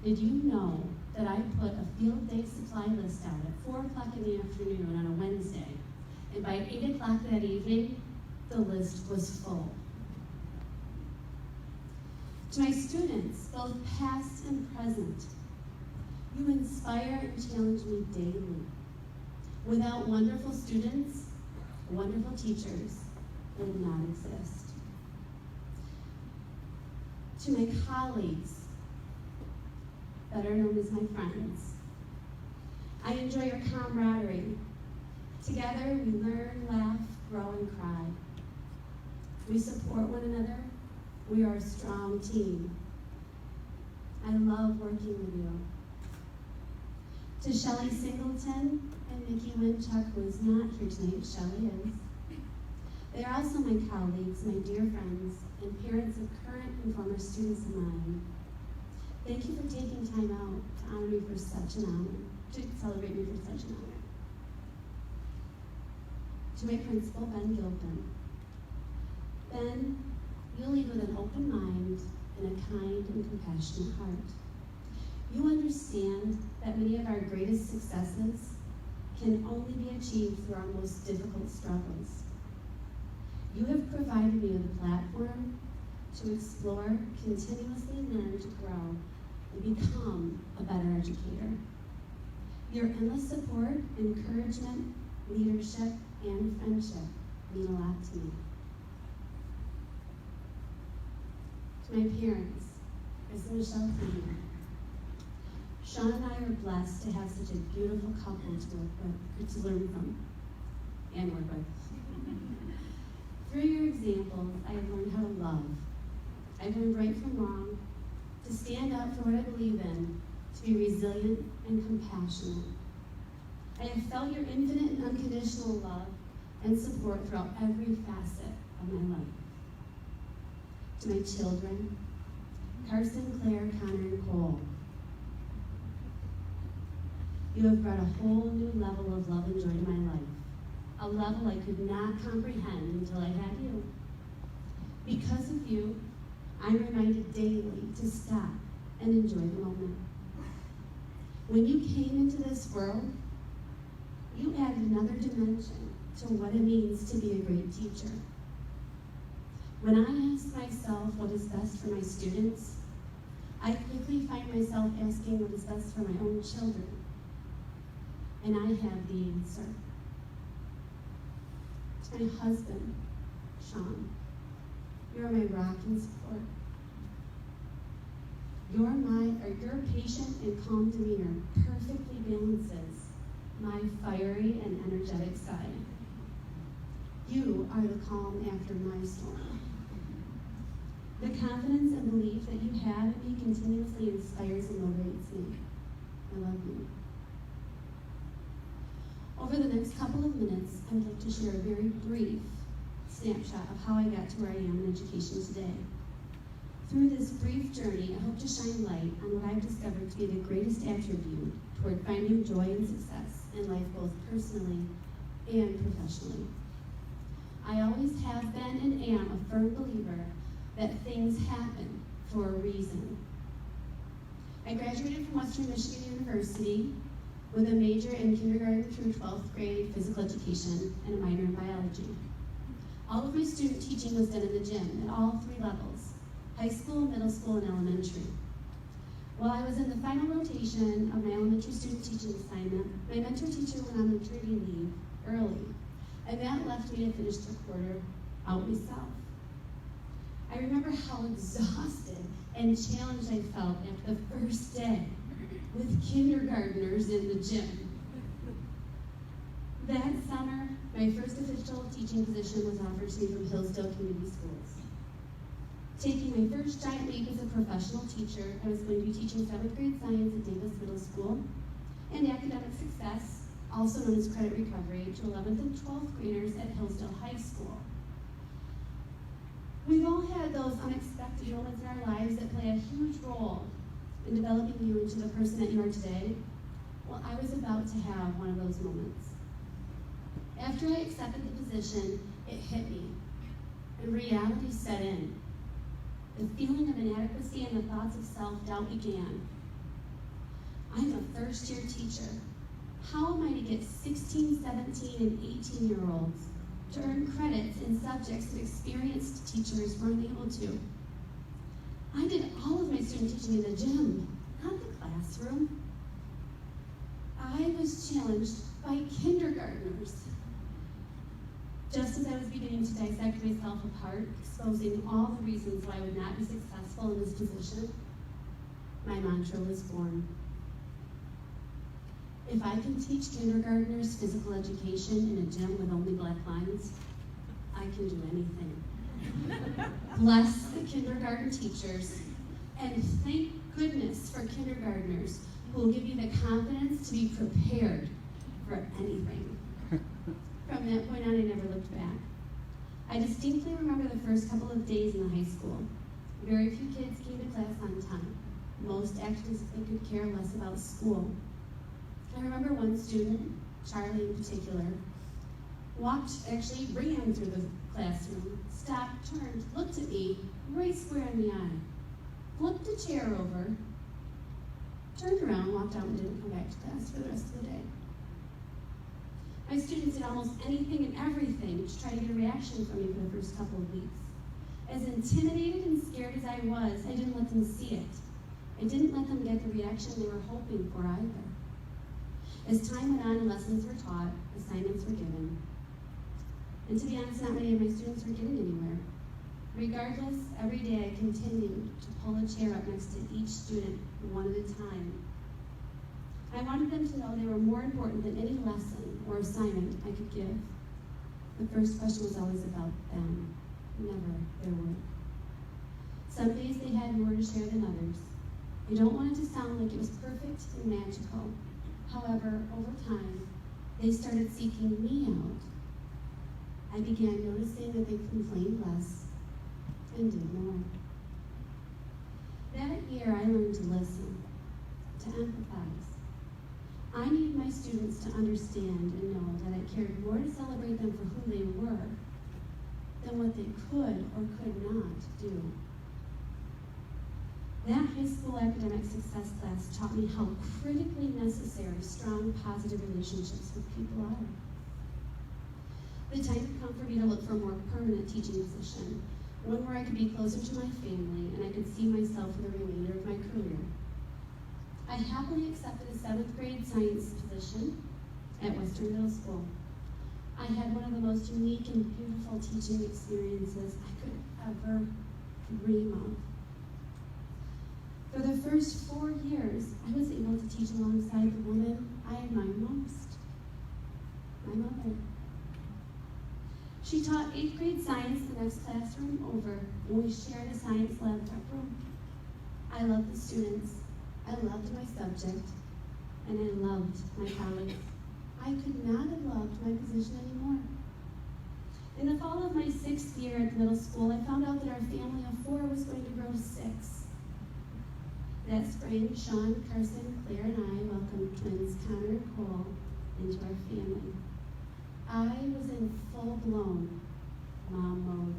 Did you know that I put a field day supply list out at 4 o'clock in the afternoon on a Wednesday, and by 8 o'clock that evening, the list was full. To my students, both past and present, you inspire and challenge me daily. Without wonderful students, wonderful teachers would not exist. To my colleagues, better known as my friends, I enjoy your camaraderie. Together, we learn, laugh, grow, and cry. We support one another, We are a strong team. I love working with you. To Shelley Singleton and Nikki Winchuck, who is not here tonight, Shelley is. They are also my colleagues, my dear friends, and parents of current and former students of mine. Thank you for taking time out to honor me for such an honor, to celebrate me for such an honor. To my principal, Ben Gilpin. Ben, you lead with an open mind and a kind and compassionate heart. You understand that many of our greatest successes can only be achieved through our most difficult struggles. You have provided me with a platform to explore, continuously learn to grow, and become a better educator. Your endless support, encouragement, leadership, and friendship mean a lot to me. To my parents, Chris and Michelle Cleaner, Sean and I are blessed to have such a beautiful couple to work with, to learn from, and work with. Through your examples, I have learned how to love. I've learned right from wrong, to stand up for what I believe in, to be resilient and compassionate. I have felt your infinite and unconditional love and support throughout every facet of my life. To my children, Carson, Claire, Connor, and Cole, you have brought a whole new level of love and joy to my life, a level I could not comprehend until I had you. Because of you, I'm reminded daily to stop and enjoy the moment. When you came into this world, you added another dimension to what it means to be a great teacher. When I ask myself what is best for my students, I quickly find myself asking what is best for my own children. And I have the answer. To my husband, Sean, you are my rock and support. Your patient and calm demeanor perfectly balances my fiery and energetic side. You are the calm after my storm. The confidence and belief that you have in me continuously inspires and motivates me. I love you. Over the next couple of minutes, I would like to share a very brief snapshot of how I got to where I am in education today. Through this brief journey, I hope to shine light on what I've discovered to be the greatest attribute toward finding joy and success in life, both personally and professionally. I always have been and am a firm believer that things happen for a reason. I graduated from Western Michigan University with a major in kindergarten through 12th grade physical education and a minor in biology. All of my student teaching was done in the gym at all three levels: high school, middle school, and elementary. While I was in the final rotation of my elementary student teaching assignment, my mentor teacher went on maternity leave early, and that left me to finish the quarter out myself. I remember how exhausted and challenged I felt after the first day with kindergartners in the gym. That summer, my first official teaching position was offered to me from Hillsdale Community Schools. Taking my first giant leap as a professional teacher, I was going to be teaching 7th grade science at Davis Middle School and academic success, also known as credit recovery, to 11th and 12th graders at Hillsdale High School. We've all had those unexpected moments in our lives that play a huge role in developing you into the person that you are today. Well, I was about to have one of those moments. After I accepted the position, it hit me, and reality set in. The feeling of inadequacy and the thoughts of self-doubt began. I'm a first-year teacher. How am I to get 16, 17, and 18-year-olds to earn credits in subjects that experienced teachers weren't able to? I did all of my student teaching in the gym, not the classroom. I was challenged by kindergartners. Just as I was beginning to dissect myself apart, exposing all the reasons why I would not be successful in this position, my mantra was born. If I can teach kindergartners physical education in a gym with only black lines, I can do anything. Bless the kindergarten teachers, and thank goodness for kindergartners who will give you the confidence to be prepared for anything. From that point on, I never looked back. I distinctly remember the first couple of days in the high school. Very few kids came to class on time. Most acted as if they could care less about school. I remember one student, Charlie in particular, actually ran through the classroom, stopped, turned, looked at me, right square in the eye, flipped a chair over, turned around, walked out, and didn't come back to class for the rest of the day. My students did almost anything and everything to try to get a reaction from me for the first couple of weeks. As intimidated and scared as I was, I didn't let them see it. I didn't let them get the reaction they were hoping for either. As time went on and lessons were taught, assignments were given. And to be honest, not many of my students were getting anywhere. Regardless, every day I continued to pull a chair up next to each student, one at a time. I wanted them to know they were more important than any lesson or assignment I could give. The first question was always about them, never their work. Some days they had more to share than others. I don't want it to sound like it was perfect and magical. However, over time, they started seeking me out. I began noticing that they complained less and did more. That year, I learned to listen, to empathize. I needed my students to understand and know that I cared more to celebrate them for who they were than what they could or could not do. That high school academic success class taught me how critically necessary strong, positive relationships with people are. The time had come for me to look for a more permanent teaching position, one where I could be closer to my family and I could see myself for the remainder of my career. I happily accepted a 7th grade science position at Western Middle School. I had one of the most unique and beautiful teaching experiences I could ever dream of. For the first 4 years, I was able to teach alongside the woman I admire most, my mother. She taught 8th grade science the next classroom over, and we shared a science lab prep room. I loved the students, I loved my subject, and I loved my colleagues. I could not have loved my position anymore. In the fall of my 6th year at the middle school, I found out that our family of 4 was going to grow to 6. That spring, Sean, Carson, Claire, and I welcomed twins Connor and Cole into our family. I was in full-blown mom mode.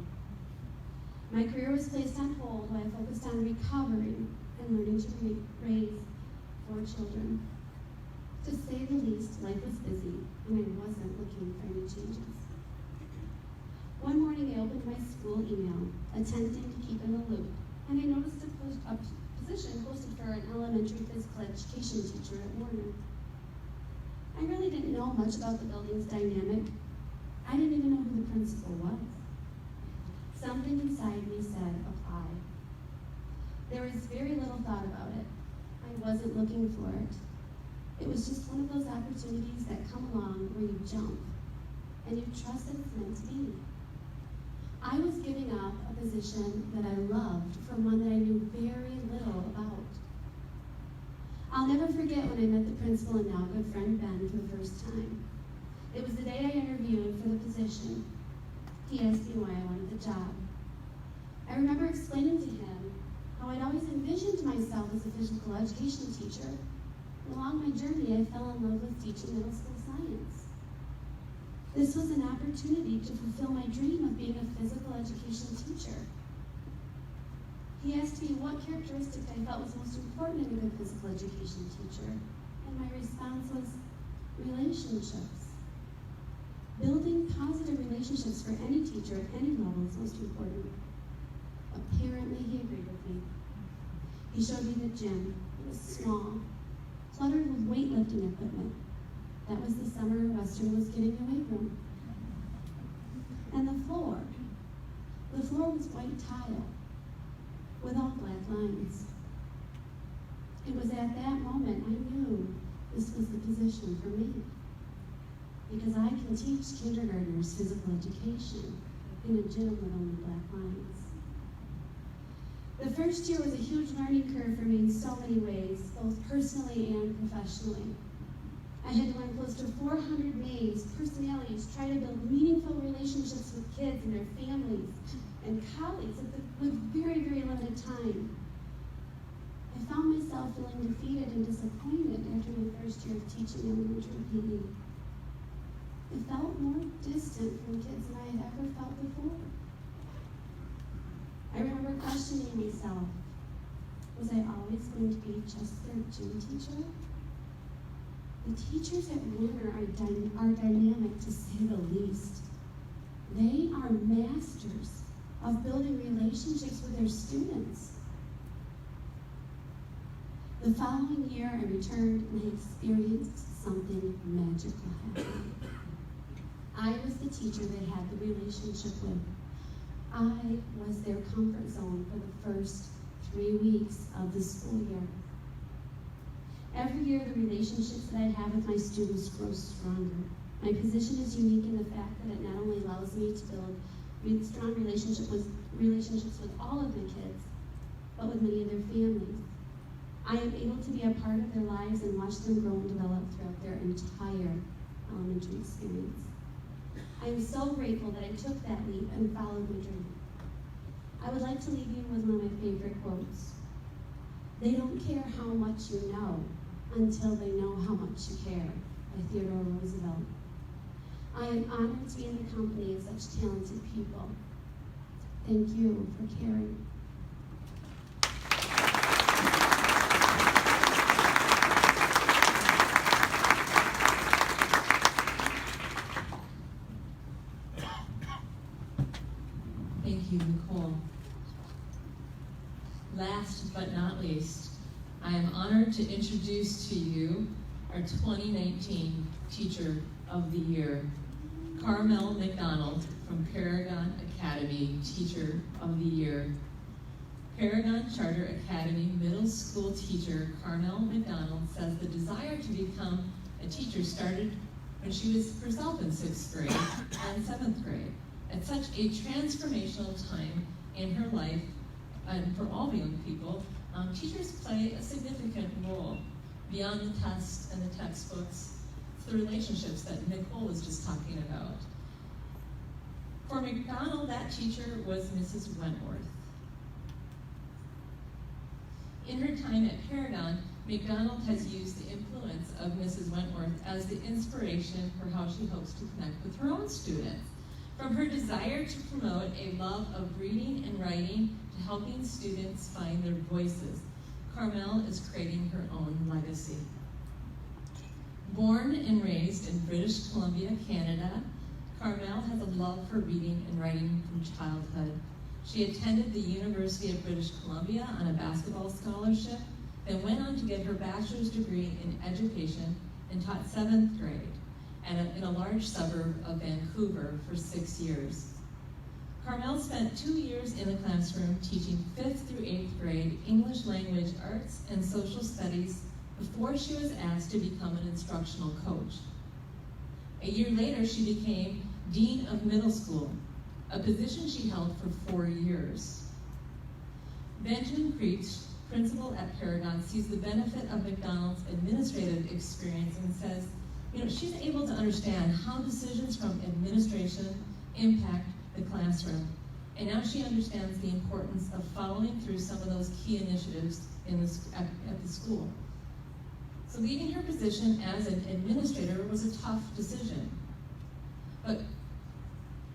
My career was placed on hold while I focused on recovering and learning to raise 4 children. To say the least, life was busy, and I wasn't looking for any changes. One morning, I opened my school email, attempting to keep in the loop, and I noticed a position posted for an elementary physical education teacher at Warner. I really didn't know much about the building's dynamic. I didn't even know who the principal was. Something inside me said, apply. There was very little thought about it. I wasn't looking for it. It was just one of those opportunities that come along where you jump, and you trust that it's meant to be. I was giving up a position that I loved for one that I knew very little about. I'll never forget when I met the principal and now good friend Ben for the first time. It was the day I interviewed for the position. He asked me why I wanted the job. I remember explaining to him how I'd always envisioned myself as a physical education teacher. Along my journey, I fell in love with teaching middle school science. This was an opportunity to fulfill my dream of being a physical education teacher. He asked me what characteristic I felt was most important in a good physical education teacher, and my response was relationships. Building positive relationships for any teacher at any level is most important. Apparently, he agreed with me. He showed me the gym. It was small, cluttered with weightlifting equipment. That was the summer Western was getting a weight room. And the floor was white tile with all black lines. It was at that moment I knew this was the position for me. Because I can teach kindergartners physical education, in a gym with only black lines. The first year was a huge learning curve for me in so many ways, both personally and professionally. I had to learn close to 400 names, personalities, try to build meaningful relationships with kids and their families and colleagues with very, very limited time. I found myself feeling defeated and disappointed after my first year of teaching elementary PE. It felt more distant from kids than I had ever felt before. I remember questioning myself, was I always going to be just their gym teacher? The teachers at Warner are dynamic, to say the least. They are masters of building relationships with their students. The following year, I returned and I experienced something magical happening. I was the teacher they had the relationship with. I was their comfort zone for the first 3 weeks of the school year. Every year, the relationships that I have with my students grow stronger. My position is unique in the fact that it not only allows me to build strong relationships with all of my kids, but with many of their families. I am able to be a part of their lives and watch them grow and develop throughout their entire elementary experience. I am so grateful that I took that leap and followed my dream. I would like to leave you with one of my favorite quotes. They don't care how much you know until they know how much you care, by Theodore Roosevelt. I am honored to be in the company of such talented people. Thank you for caring. Thank you, Nicole. Last but not least, I am honored to introduce to you our 2019 Teacher of the Year, Carmel McDonald from Paragon Academy, Teacher of the Year. Paragon Charter Academy middle school teacher Carmel McDonald says the desire to become a teacher started when she was herself in 6th grade and 7th grade. At such a transformational time in her life, and for all young people, teachers play a significant role beyond the tests and the textbooks. It's the relationships that Nicole was just talking about. For McDonald, that teacher was Mrs. Wentworth. In her time at Paragon, McDonald has used the influence of Mrs. Wentworth as the inspiration for how she hopes to connect with her own students. From her desire to promote a love of reading and writing to helping students find their voices, Carmel is creating her own legacy. Born and raised in British Columbia, Canada, Carmel has a love for reading and writing from childhood. She attended the University of British Columbia on a basketball scholarship, then went on to get her bachelor's degree in education and taught 7th grade in a large suburb of Vancouver for 6 years. Carmel spent 2 years in the classroom teaching 5th through 8th grade English language arts and social studies before she was asked to become an instructional coach. A year later, she became Dean of Middle School, a position she held for 4 years. Benjamin Creech, principal at Paragon, sees the benefit of McDonald's administrative experience and says, she's able to understand how decisions from administration impact the classroom. And now she understands the importance of following through some of those key initiatives at the school. So leaving her position as an administrator was a tough decision. But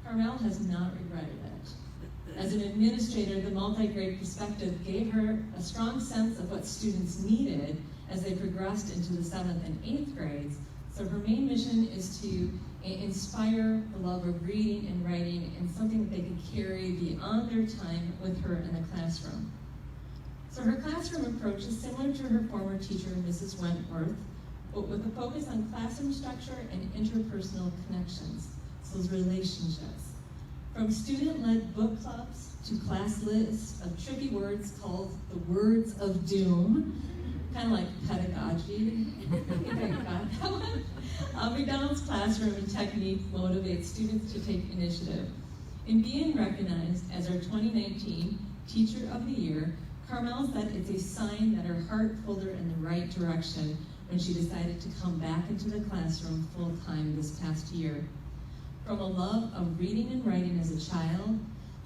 Carmel has not regretted it. As an administrator, the multi-grade perspective gave her a strong sense of what students needed as they progressed into the 7th and 8th grades. So her main mission is to inspire the love of reading and writing and something that they could carry beyond their time with her in the classroom. So her classroom approach is similar to her former teacher, Mrs. Wentworth, but with a focus on classroom structure and interpersonal connections, so those relationships. From student-led book clubs to class lists of tricky words called the words of doom, kind of like pedagogy. I think I got that one. McDonald's classroom and technique motivates students to take initiative. In being recognized as our 2019 Teacher of the Year, Carmel said it's a sign that her heart pulled her in the right direction when she decided to come back into the classroom full-time this past year. From a love of reading and writing as a child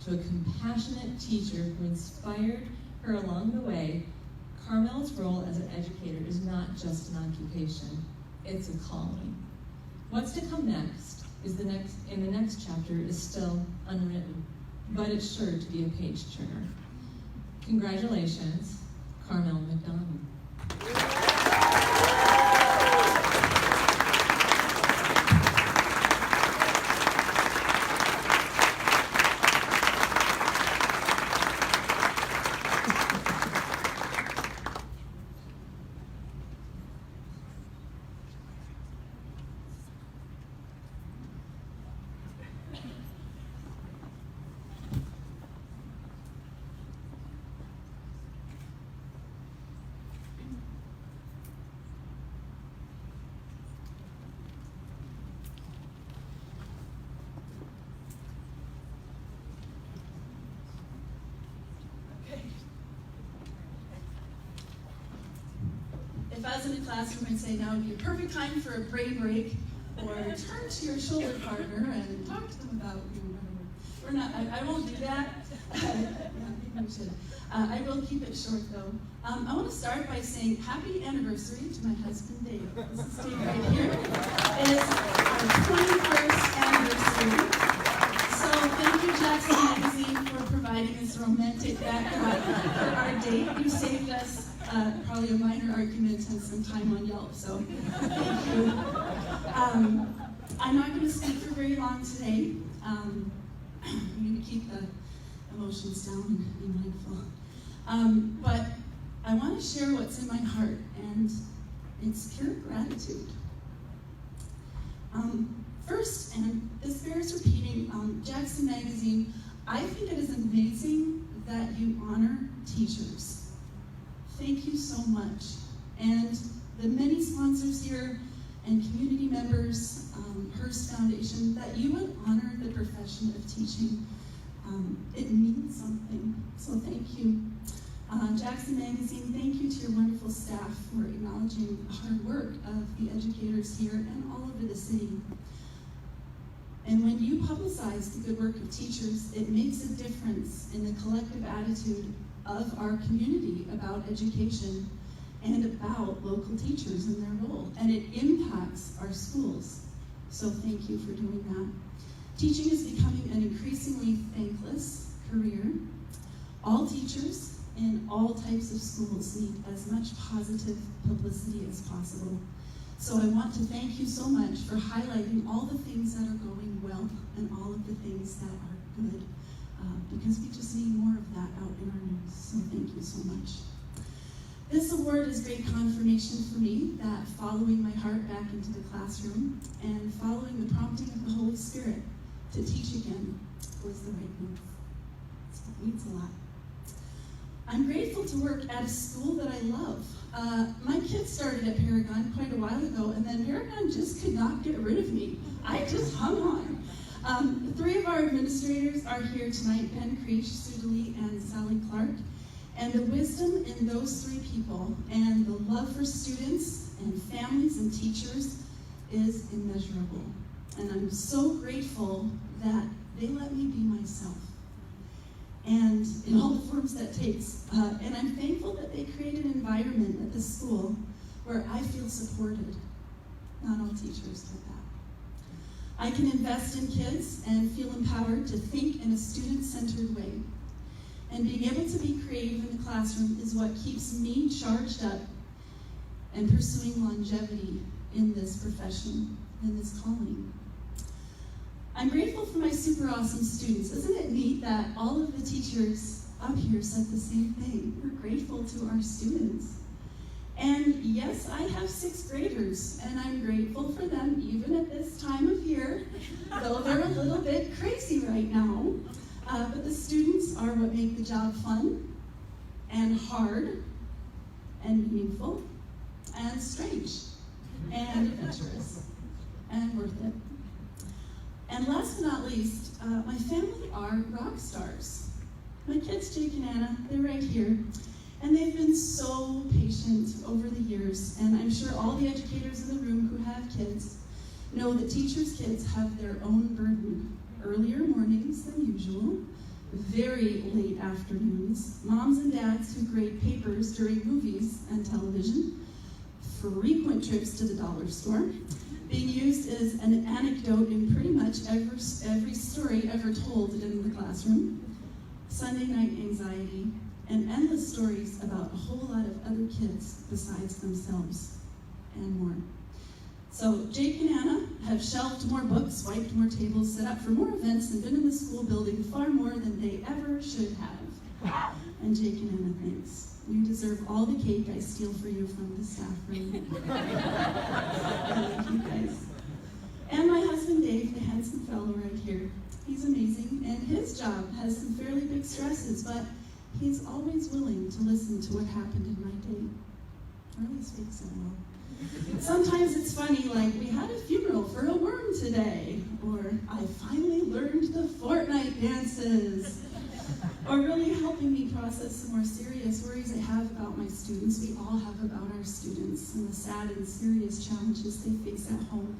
to a compassionate teacher who inspired her along the way, Carmel's role as an educator is not just an occupation, it's a calling. What's to come next in the next chapter is still unwritten, but it's sure to be a page turner. Congratulations, Carmel McDonald. If I was in a classroom, I'd say now would be a perfect time for a brain break, or turn to your shoulder partner and talk to them about whatever. We're not. I won't do that. Maybe we should. I will keep it short though. I want to start by saying happy anniversary to my husband Dave. This is Dave right here. It is our 21st anniversary. So thank you, Jackson Magazine, for providing this romantic backdrop for our date. You saved us probably a minor argument and some time on Yelp, so thank you. I'm not going to speak for very long today. I'm going to keep the emotions down and be mindful. But I want to share what's in my heart, and it's pure gratitude. First, and this bears repeating, Jackson Magazine, I think it is amazing that you honor teachers. Thank you so much. And the many sponsors here and community members, Hearst Foundation, that you would honor the profession of teaching. It means something, so thank you. Jackson Magazine, thank you to your wonderful staff for acknowledging the hard work of the educators here and all over the city. And when you publicize the good work of teachers, it makes a difference in the collective attitude of our community about education and about local teachers and their role. And it impacts our schools. So thank you for doing that. Teaching is becoming an increasingly thankless career. All teachers in all types of schools need as much positive publicity as possible. So I want to thank you so much for highlighting all the things that are going well and all of the things that are good, because we just need more of that out in our news. So thank you so much. This award is great confirmation for me that following my heart back into the classroom and following the prompting of the Holy Spirit to teach again was the right move. So it means a lot. I'm grateful to work at a school that I love. My kids started at Paragon quite a while ago, and then Paragon just could not get rid of me. I just hung on. The three of our administrators are here tonight, Ben Creech, Sue DeLee, and Sally Clark. And the wisdom in those three people and the love for students and families and teachers is immeasurable. And I'm so grateful that they let me be myself, and in all the forms that takes. And I'm thankful that they create an environment at the school where I feel supported. Not all teachers get that. I can invest in kids and feel empowered to think in a student-centered way. And being able to be creative in the classroom is what keeps me charged up and pursuing longevity in this profession, in this calling. I'm grateful for my super awesome students. Isn't it neat that all of the teachers up here said the same thing? We're grateful to our students. And yes, I have 6th graders, and I'm grateful for them even at this time of year, though they're a little bit crazy right now. But the students are what make the job fun and hard and meaningful and strange and adventurous and worth it. And last but not least, my family are rock stars. My kids, Jake and Anna, they're right here. And they've been so patient over the years. And I'm sure all the educators in the room who have kids know that teachers' kids have their own burden. Earlier mornings than usual, very late afternoons, moms and dads who grade papers during movies and television, frequent trips to the dollar store, being used as an anecdote in pretty much every story ever told in the classroom, Sunday night anxiety, and endless stories about a whole lot of other kids besides themselves, and more. So Jake and Anna have shelved more books, wiped more tables, set up for more events, and been in the school building far more than they ever should have. And Jake and Anna, thanks. You deserve all the cake I steal for you from the staff room. Thank you guys. And my husband Dave, the handsome fellow right here. He's amazing, and his job has some fairly big stresses, but he's always willing to listen to what happened in my day. Or at least speaks so well. Sometimes it's funny, like, we had a funeral for a worm today, or I finally learned the Fortnite dances, or really helping me process some more serious worries I have about my students. We all have about our students and the sad and serious challenges they face at home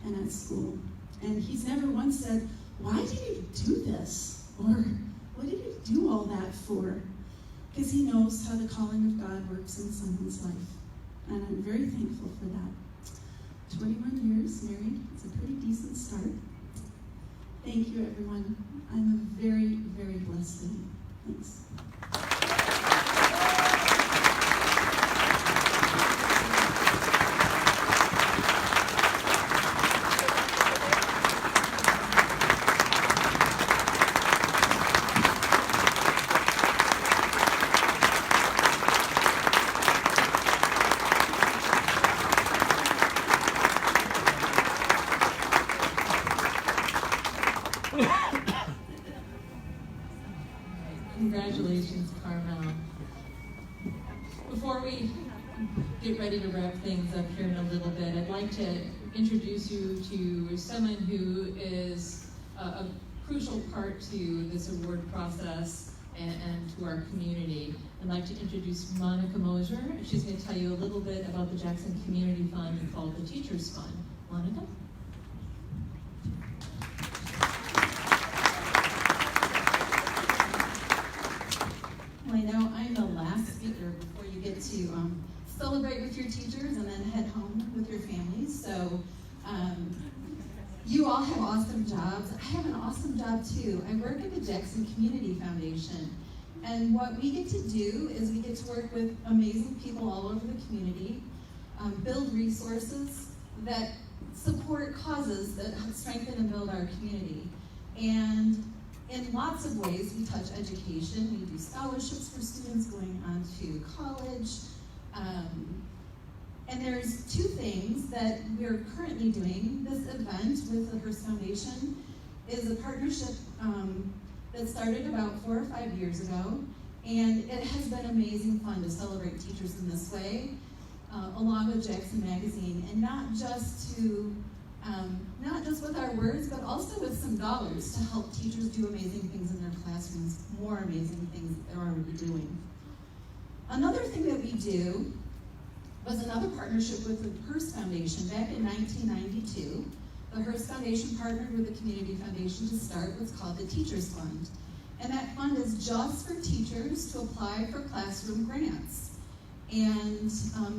and at school. And he's never once said, "Why did you do this?" or "What did you do all that for?" Because he knows how the calling of God works in someone's life. And I'm very thankful for that. 21 years married, it's a pretty decent start. Thank you, everyone. I'm a very, very blessed lady. Thanks. Congratulations, Carmel. Before we get ready to wrap things up here in a little bit, I'd like to introduce you to someone who is a crucial part to this award process and to our community. I'd like to introduce Monica Mosier. She's going to tell you a little bit about the Jackson Community Fund called the Teachers Fund. Monica? Well, I know I'm the last speaker before you get to celebrate with your teachers and then head home with your families. So you all have awesome jobs. I have an awesome job too. I work at the Jackson Community Foundation. And what we get to do is we get to work with amazing people all over the community, build resources that support causes that strengthen and build our community. And in lots of ways, we touch education. We do scholarships for students going on to college. And there's two things that we're currently doing. This event with the Hearst Foundation is a partnership that started about 4 or 5 years ago. And it has been amazing fun to celebrate teachers in this way, along with Jackson Magazine. And not just with our words, but also with some dollars to help teachers do amazing things in their classrooms, more amazing things that they're already doing. Another thing that we do was another partnership with the Hearst Foundation back in 1992. The Hearst Foundation partnered with the Community Foundation to start what's called the Teachers Fund. And that fund is just for teachers to apply for classroom grants. And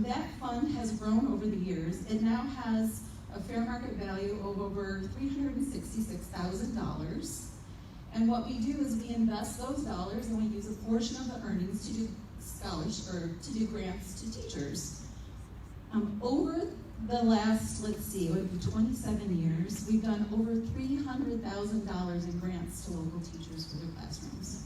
that fund has grown over the years. It now has a fair market value of over $366,000. And what we do is we invest those dollars and we use a portion of the earnings to do to do grants to teachers. Over the last, it would be 27 years, we've done over $300,000 in grants to local teachers for their classrooms.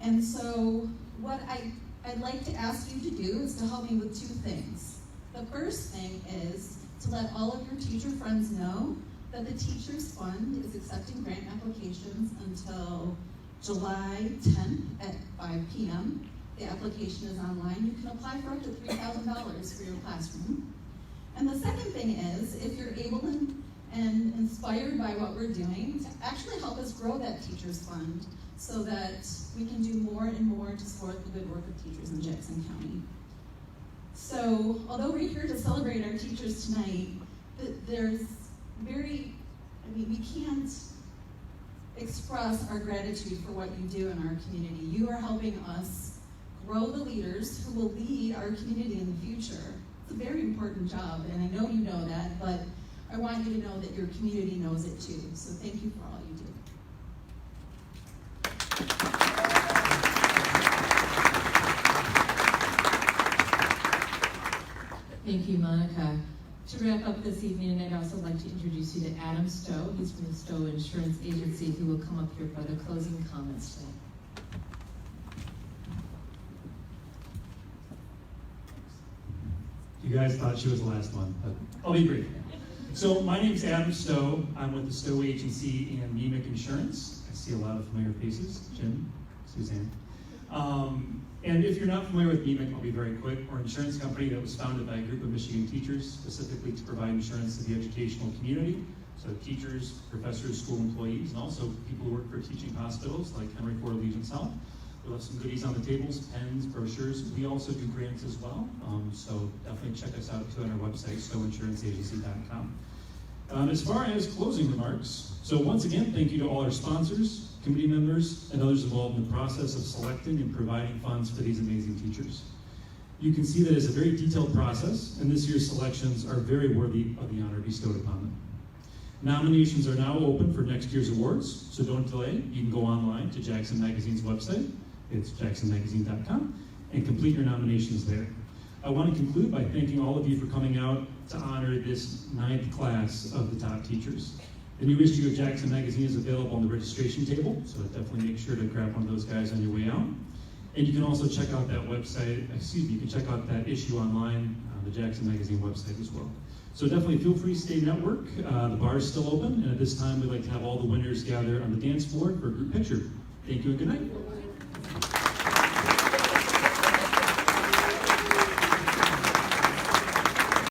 And so what I'd like to ask you to do is to help me with two things. The first thing is to let all of your teacher friends know that the Teachers Fund is accepting grant applications until July 10th at 5 p.m. The application is online. You can apply for up to $3,000 for your classroom. And the second thing is, if you're able and inspired by what we're doing to actually help us grow that teachers fund so that we can do more and more to support the good work of teachers in Jackson County. So, although we're here to celebrate our teachers tonight, we can't express our gratitude for what you do in our community. You are helping us grow the leaders who will lead our community in the future. It's a very important job, and I know you know that, but I want you to know that your community knows it too. So thank you for all you do. Thank you, Monica. To wrap up this evening, I'd also like to introduce you to Adam Stowe. He's from the Stowe Insurance Agency, who will come up here for the closing comments today. You guys thought she was the last one, but I'll be brief. So my name's Adam Stowe. I'm with the Stowe Agency and MEMIC Insurance. I see a lot of familiar faces. Jim, Suzanne. And if you're not familiar with MEMIC, I'll be very quick. We're an insurance company that was founded by a group of Michigan teachers, specifically to provide insurance to the educational community. So teachers, professors, school employees, and also people who work for teaching hospitals like Henry Ford Allegiance Health. We left some goodies on the tables, pens, brochures. We also do grants as well. So definitely check us out too on our website, stoweinsuranceagency.com. As far as closing remarks, so once again, thank you to all our sponsors, committee members, and others involved in the process of selecting and providing funds for these amazing teachers. You can see that it's a very detailed process, and this year's selections are very worthy of the honor bestowed upon them. Nominations are now open for next year's awards, so don't delay. You can go online to Jackson Magazine's website, it's jacksonmagazine.com, and complete your nominations there. I want to conclude by thanking all of you for coming out to honor this 9th class of the top teachers. The new issue of Jackson Magazine is available on the registration table, so definitely make sure to grab one of those guys on your way out. And you can also check out that website, you can check out that issue online on the Jackson Magazine website as well. So definitely feel free to stay network. The bar is still open, and at this time we'd like to have all the winners gather on the dance floor for a group picture. Thank you and good night.